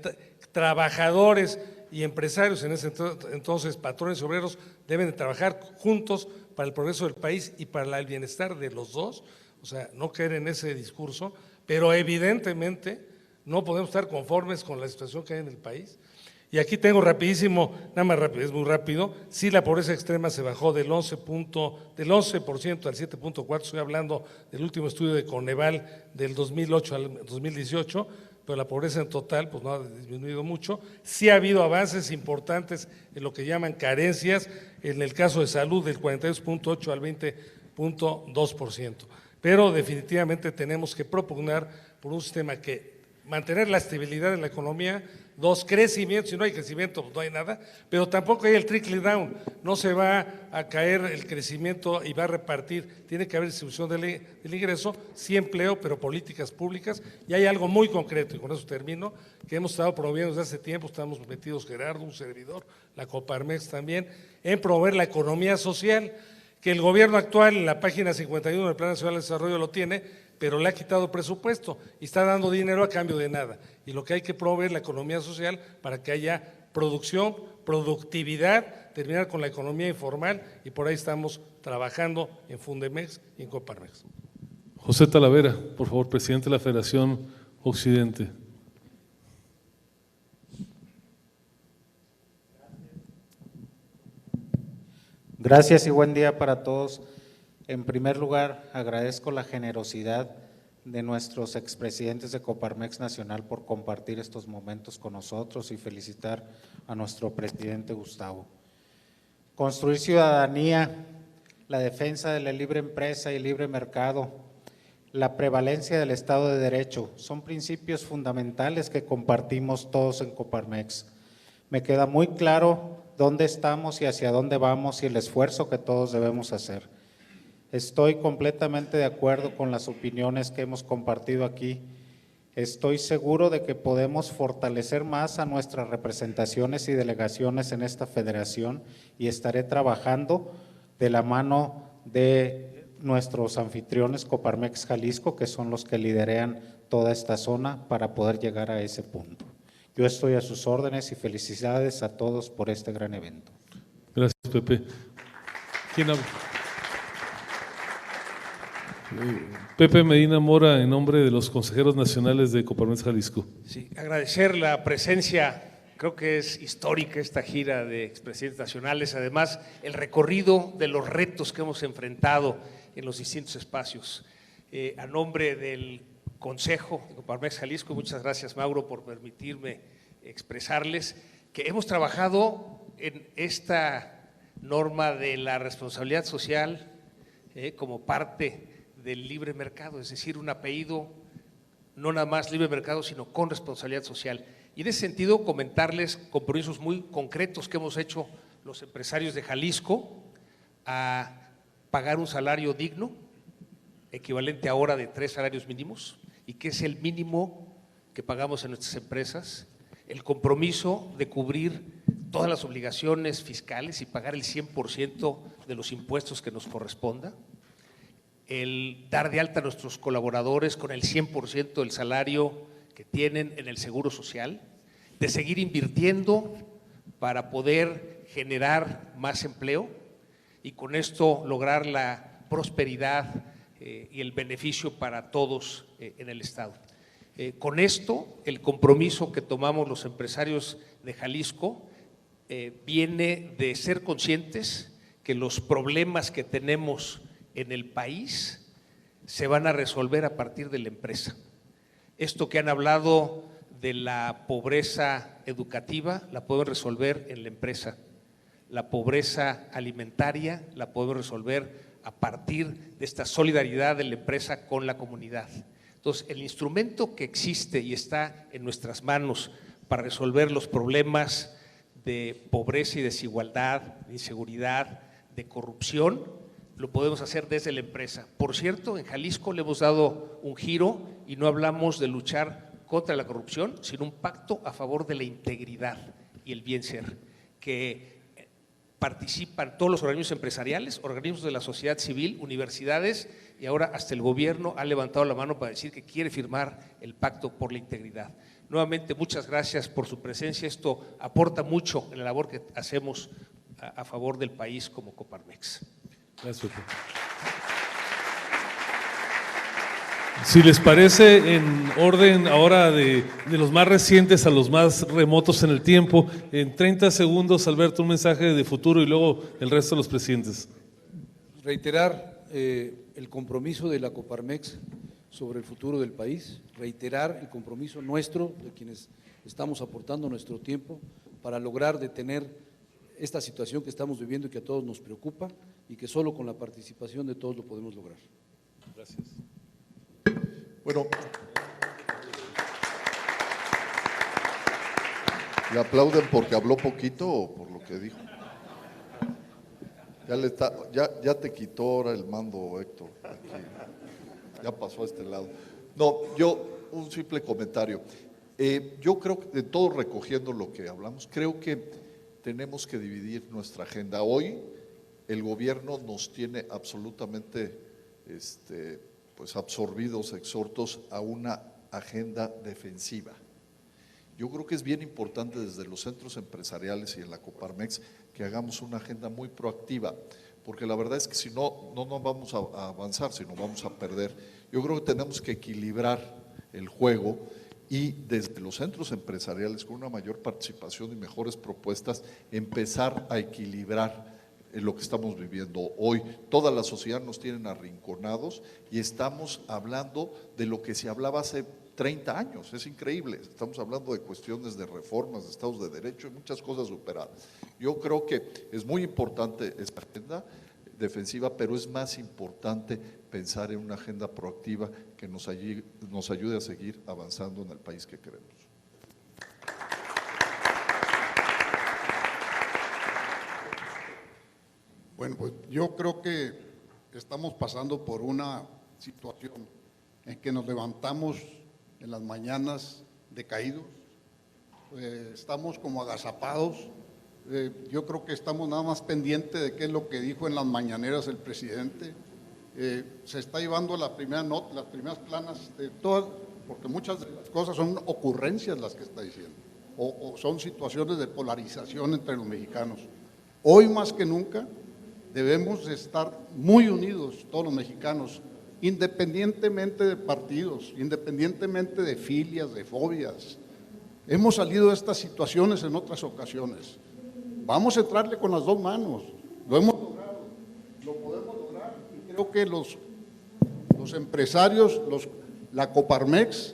trabajadores y empresarios, en ese entonces patrones y obreros deben de trabajar juntos para el progreso del país y para el bienestar de los dos. O sea, no caer en ese discurso, pero evidentemente no podemos estar conformes con la situación que hay en el país. Y aquí tengo rapidísimo, nada más rápido, es muy rápido, sí, la pobreza extrema se bajó del 11% al 7.4%, estoy hablando del último estudio de Coneval del 2008 al 2018, pero la pobreza en total pues no ha disminuido mucho. Sí ha habido avances importantes en lo que llaman carencias, en el caso de salud del 42.8 al 20.2%, pero definitivamente tenemos que propugnar por un sistema que mantener la estabilidad en la economía. 2, crecimiento. Si no hay crecimiento, pues no hay nada, pero tampoco hay el trickle down, no se va a caer el crecimiento y va a repartir, tiene que haber distribución del ingreso, sí empleo, pero políticas públicas. Y hay algo muy concreto, y con eso termino, que hemos estado promoviendo desde hace tiempo, estamos metidos Gerardo, un servidor, la Coparmex también, en promover la economía social, que el gobierno actual en la página 51 del Plan Nacional de Desarrollo lo tiene, pero le ha quitado presupuesto y está dando dinero a cambio de nada. Y lo que hay que promover es la economía social para que haya producción, productividad, terminar con la economía informal, y por ahí estamos trabajando en Fundemex y en Coparmex. José Talavera, por favor, presidente de la Federación Occidente. Gracias y buen día para todos. En primer lugar, agradezco la generosidad de nuestros expresidentes de Coparmex Nacional por compartir estos momentos con nosotros y felicitar a nuestro presidente Gustavo. Construir ciudadanía, la defensa de la libre empresa y libre mercado, la prevalencia del Estado de Derecho, son principios fundamentales que compartimos todos en Coparmex. Me queda muy claro dónde estamos y hacia dónde vamos y el esfuerzo que todos debemos hacer. Estoy completamente de acuerdo con las opiniones que hemos compartido aquí. Estoy seguro de que podemos fortalecer más a nuestras representaciones y delegaciones en esta federación, y estaré trabajando de la mano de nuestros anfitriones Coparmex Jalisco, que son los que liderean toda esta zona para poder llegar a ese punto. Yo estoy a sus órdenes y felicidades a todos por este gran evento. Gracias, Pepe. ¿Quién habla? Pepe Medina Mora, en nombre de los consejeros nacionales de Coparmex Jalisco. Sí, agradecer la presencia, creo que es histórica esta gira de expresidentes nacionales, además el recorrido de los retos que hemos enfrentado en los distintos espacios. A nombre del Consejo de Coparmex Jalisco, muchas gracias, Mauro, por permitirme expresarles que hemos trabajado en esta norma de la responsabilidad social como parte del libre mercado, es decir, un apellido no nada más libre mercado, sino con responsabilidad social. Y en ese sentido, comentarles compromisos muy concretos que hemos hecho los empresarios de Jalisco a pagar un salario digno, equivalente ahora de 3 salarios mínimos, y que es el mínimo que pagamos en nuestras empresas, el compromiso de cubrir todas las obligaciones fiscales y pagar el 100% de los impuestos que nos corresponda, el dar de alta a nuestros colaboradores con el 100% del salario que tienen en el Seguro Social, de seguir invirtiendo para poder generar más empleo y con esto lograr la prosperidad y el beneficio para todos en el Estado. Con esto, el compromiso que tomamos los empresarios de Jalisco viene de ser conscientes que los problemas que tenemos en el país se van a resolver a partir de la empresa. Esto que han hablado de la pobreza educativa la podemos resolver en la empresa. La pobreza alimentaria la podemos resolver a partir de esta solidaridad de la empresa con la comunidad. Entonces, el instrumento que existe y está en nuestras manos para resolver los problemas de pobreza y desigualdad, de inseguridad, de corrupción, lo podemos hacer desde la empresa. Por cierto, en Jalisco le hemos dado un giro y no hablamos de luchar contra la corrupción, sino un pacto a favor de la integridad y el bien ser, que participan todos los organismos empresariales, organismos de la sociedad civil, universidades y ahora hasta el gobierno ha levantado la mano para decir que quiere firmar el pacto por la integridad. Nuevamente, muchas gracias por su presencia. Esto aporta mucho en la labor que hacemos a favor del país como Coparmex. Gracias. Si les parece, en orden ahora de los más recientes a los más remotos en el tiempo, en 30 segundos, Alberto, un mensaje de futuro y luego el resto de los presidentes. Reiterar el compromiso de la Coparmex sobre el futuro del país, reiterar el compromiso nuestro de quienes estamos aportando nuestro tiempo para lograr detener esta situación que estamos viviendo y que a todos nos preocupa y que solo con la participación de todos lo podemos lograr. Gracias. Bueno, ¿le aplauden porque habló poquito o por lo que dijo? Ya te quitó ahora el mando, Héctor. Aquí. Ya pasó a este lado. No, un simple comentario. Yo creo que de todo recogiendo lo que hablamos, creo que tenemos que dividir nuestra agenda. Hoy el gobierno nos tiene absolutamente pues absorbidos, exhortos a una agenda defensiva. Yo creo que es bien importante desde los centros empresariales y en la Coparmex que hagamos una agenda muy proactiva, porque la verdad es que si no vamos a avanzar, sino vamos a perder. Yo creo que tenemos que equilibrar el juego y desde los centros empresariales con una mayor participación y mejores propuestas empezar a equilibrar lo que estamos viviendo hoy. Toda la sociedad nos tienen arrinconados y estamos hablando de lo que se hablaba hace 30 años, es increíble, estamos hablando de cuestiones de reformas, de estados de derecho y muchas cosas superadas. Yo creo que es muy importante esta agenda defensiva, pero es más importante pensar en una agenda proactiva que nos ayude a seguir avanzando en el país que queremos. Bueno, pues yo creo que estamos pasando por una situación en que nos levantamos en las mañanas decaídos, estamos como agazapados, yo creo que estamos nada más pendientes de qué es lo que dijo en las mañaneras el presidente, se está llevando las primeras planas de todas, porque muchas de las cosas son ocurrencias las que está diciendo, o son situaciones de polarización entre los mexicanos. Hoy más que nunca debemos estar muy unidos todos los mexicanos, independientemente de partidos, independientemente de filias, de fobias. Hemos salido de estas situaciones en otras ocasiones. Vamos a entrarle con las dos manos. Lo hemos logrado, lo podemos lograr, y creo que los empresarios, la Coparmex,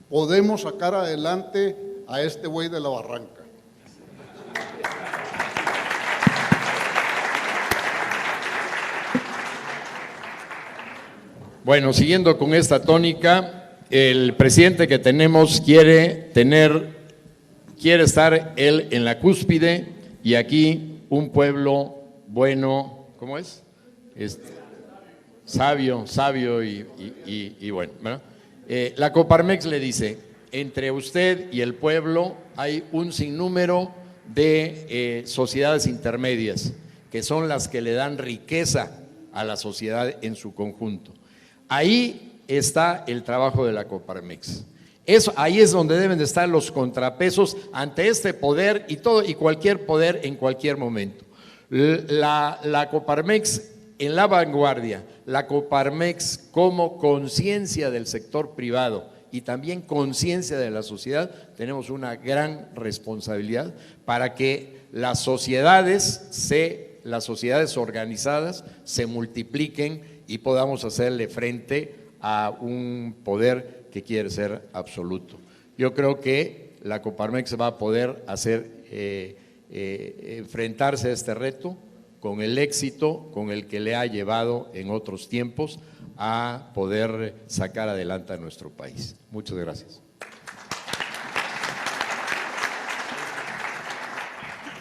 podemos sacar adelante a este güey de la barranca. Bueno, siguiendo con esta tónica, el presidente que tenemos quiere estar él en la cúspide y aquí un pueblo bueno, ¿cómo es? Sabio y bueno, ¿verdad? La Coparmex le dice, entre usted y el pueblo hay un sinnúmero de sociedades intermedias, que son las que le dan riqueza a la sociedad en su conjunto. Ahí está el trabajo de la Coparmex. Ahí es donde deben de estar los contrapesos ante este poder y cualquier poder en cualquier momento. La Coparmex en la vanguardia, la Coparmex como conciencia del sector privado y también conciencia de la sociedad, tenemos una gran responsabilidad para que las sociedades organizadas se multipliquen y podamos hacerle frente a un poder que quiere ser absoluto. Yo creo que la Coparmex va a poder enfrentarse a este reto con el éxito con el que le ha llevado en otros tiempos a poder sacar adelante a nuestro país. Muchas gracias.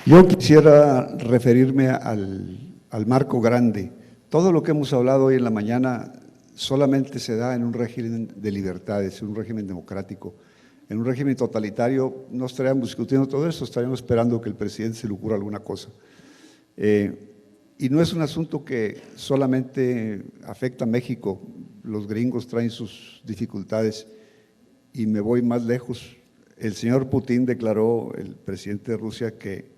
Yo quisiera referirme al marco grande. Todo lo que hemos hablado hoy en la mañana solamente se da en un régimen de libertades, en un régimen democrático. En un régimen totalitario no estaríamos discutiendo todo esto, estaríamos esperando que el presidente se le ocurra alguna cosa. Y no es un asunto que solamente afecta a México, los gringos traen sus dificultades y me voy más lejos. El señor Putin declaró, el presidente de Rusia, que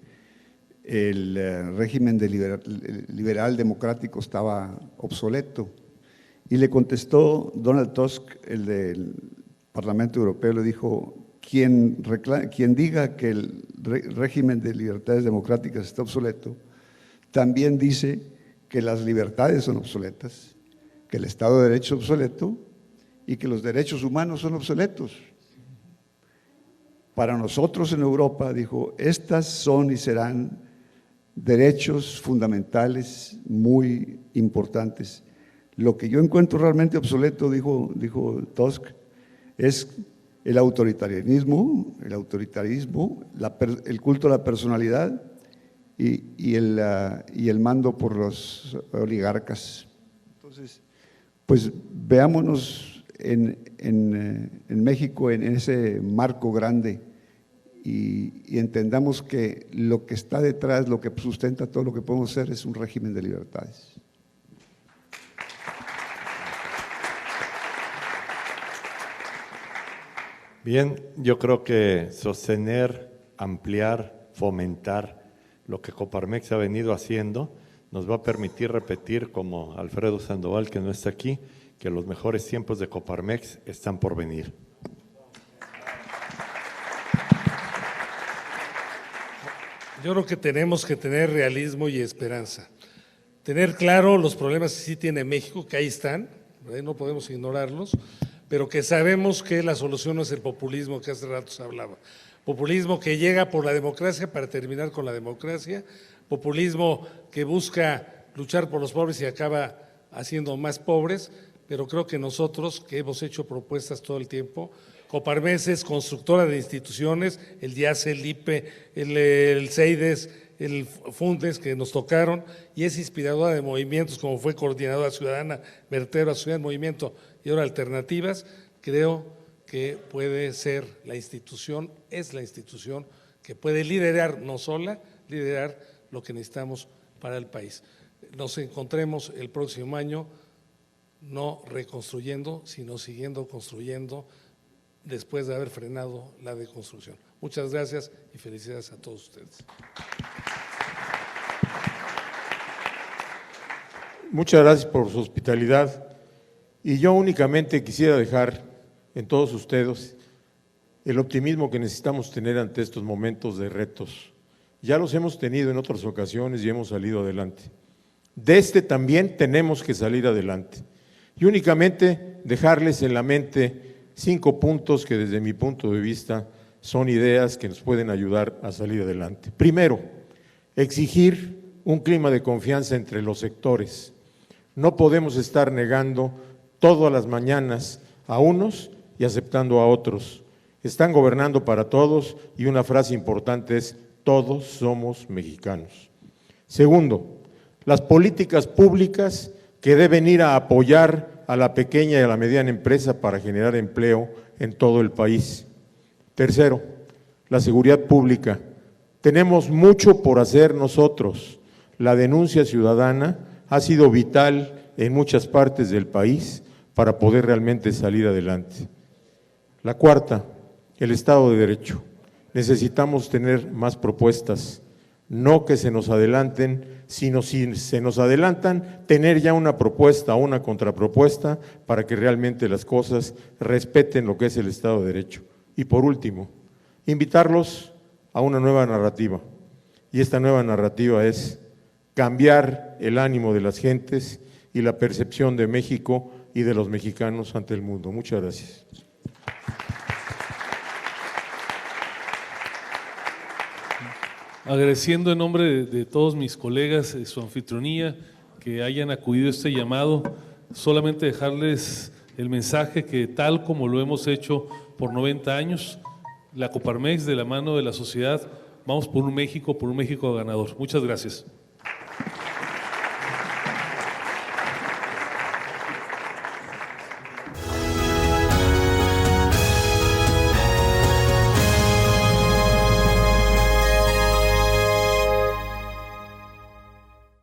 el régimen liberal democrático estaba obsoleto. Y le contestó Donald Tusk, el del Parlamento Europeo, le dijo, quien diga que el régimen de libertades democráticas está obsoleto, también dice que las libertades son obsoletas, que el Estado de Derecho es obsoleto y que los derechos humanos son obsoletos. Para nosotros en Europa, dijo, estas son y serán derechos fundamentales muy importantes. Lo que yo encuentro realmente obsoleto, dijo Tusk, es el autoritarismo, el culto a la personalidad y el mando por los oligarcas. Entonces, pues veámonos en México en ese marco grande y entendamos que lo que está detrás, lo que sustenta todo lo que podemos hacer es un régimen de libertades. Bien, yo creo que sostener, ampliar, fomentar lo que Coparmex ha venido haciendo nos va a permitir repetir, como Alfredo Sandoval, que no está aquí, que los mejores tiempos de Coparmex están por venir. Yo creo que tenemos que tener realismo y esperanza. Tener claro los problemas que sí tiene México, que ahí están, ¿verdad? No podemos ignorarlos, pero que sabemos que la solución no es el populismo que hace rato se hablaba. Populismo que llega por la democracia para terminar con la democracia, populismo que busca luchar por los pobres y acaba haciendo más pobres, pero creo que nosotros que hemos hecho propuestas todo el tiempo, Coparmex es constructora de instituciones, el DIACE, el IPE, el CEIDES, el FUNDES que nos tocaron, y es inspiradora de movimientos como fue Coordinadora Ciudadana, Vertedero a Ciudad en Movimiento y ahora Alternativas. Creo que puede ser la institución, es la institución que puede liderar, no sola, liderar lo que necesitamos para el país. Nos encontremos el próximo año no reconstruyendo, sino siguiendo construyendo después de haber frenado la deconstrucción. Muchas gracias y felicidades a todos ustedes. Muchas gracias por su hospitalidad y yo únicamente quisiera dejar en todos ustedes el optimismo que necesitamos tener ante estos momentos de retos. Ya los hemos tenido en otras ocasiones y hemos salido adelante. De este también tenemos que salir adelante. Y únicamente dejarles en la mente 5 puntos que desde mi punto de vista son ideas que nos pueden ayudar a salir adelante. Primero, exigir un clima de confianza entre los sectores. No podemos estar negando todas las mañanas a unos y aceptando a otros. Están gobernando para todos y una frase importante es: todos somos mexicanos. Segundo, las políticas públicas que deben ir a apoyar a la pequeña y a la mediana empresa para generar empleo en todo el país. Tercero, la seguridad pública. Tenemos mucho por hacer nosotros. La denuncia ciudadana ha sido vital en muchas partes del país para poder realmente salir adelante. La cuarta, el Estado de Derecho. Necesitamos tener más propuestas, no que se nos adelanten, sino si se nos adelantan, tener ya una propuesta o una contrapropuesta para que realmente las cosas respeten lo que es el Estado de Derecho. Y por último, invitarlos a una nueva narrativa. Y esta nueva narrativa es cambiar el ánimo de las gentes y la percepción de México y de los mexicanos ante el mundo. Muchas gracias. Agradeciendo en nombre de todos mis colegas su anfitrionía, que hayan acudido a este llamado, solamente dejarles el mensaje que tal como lo hemos hecho por 90 años, la Coparmex de la mano de la sociedad, vamos por un México ganador. Muchas gracias.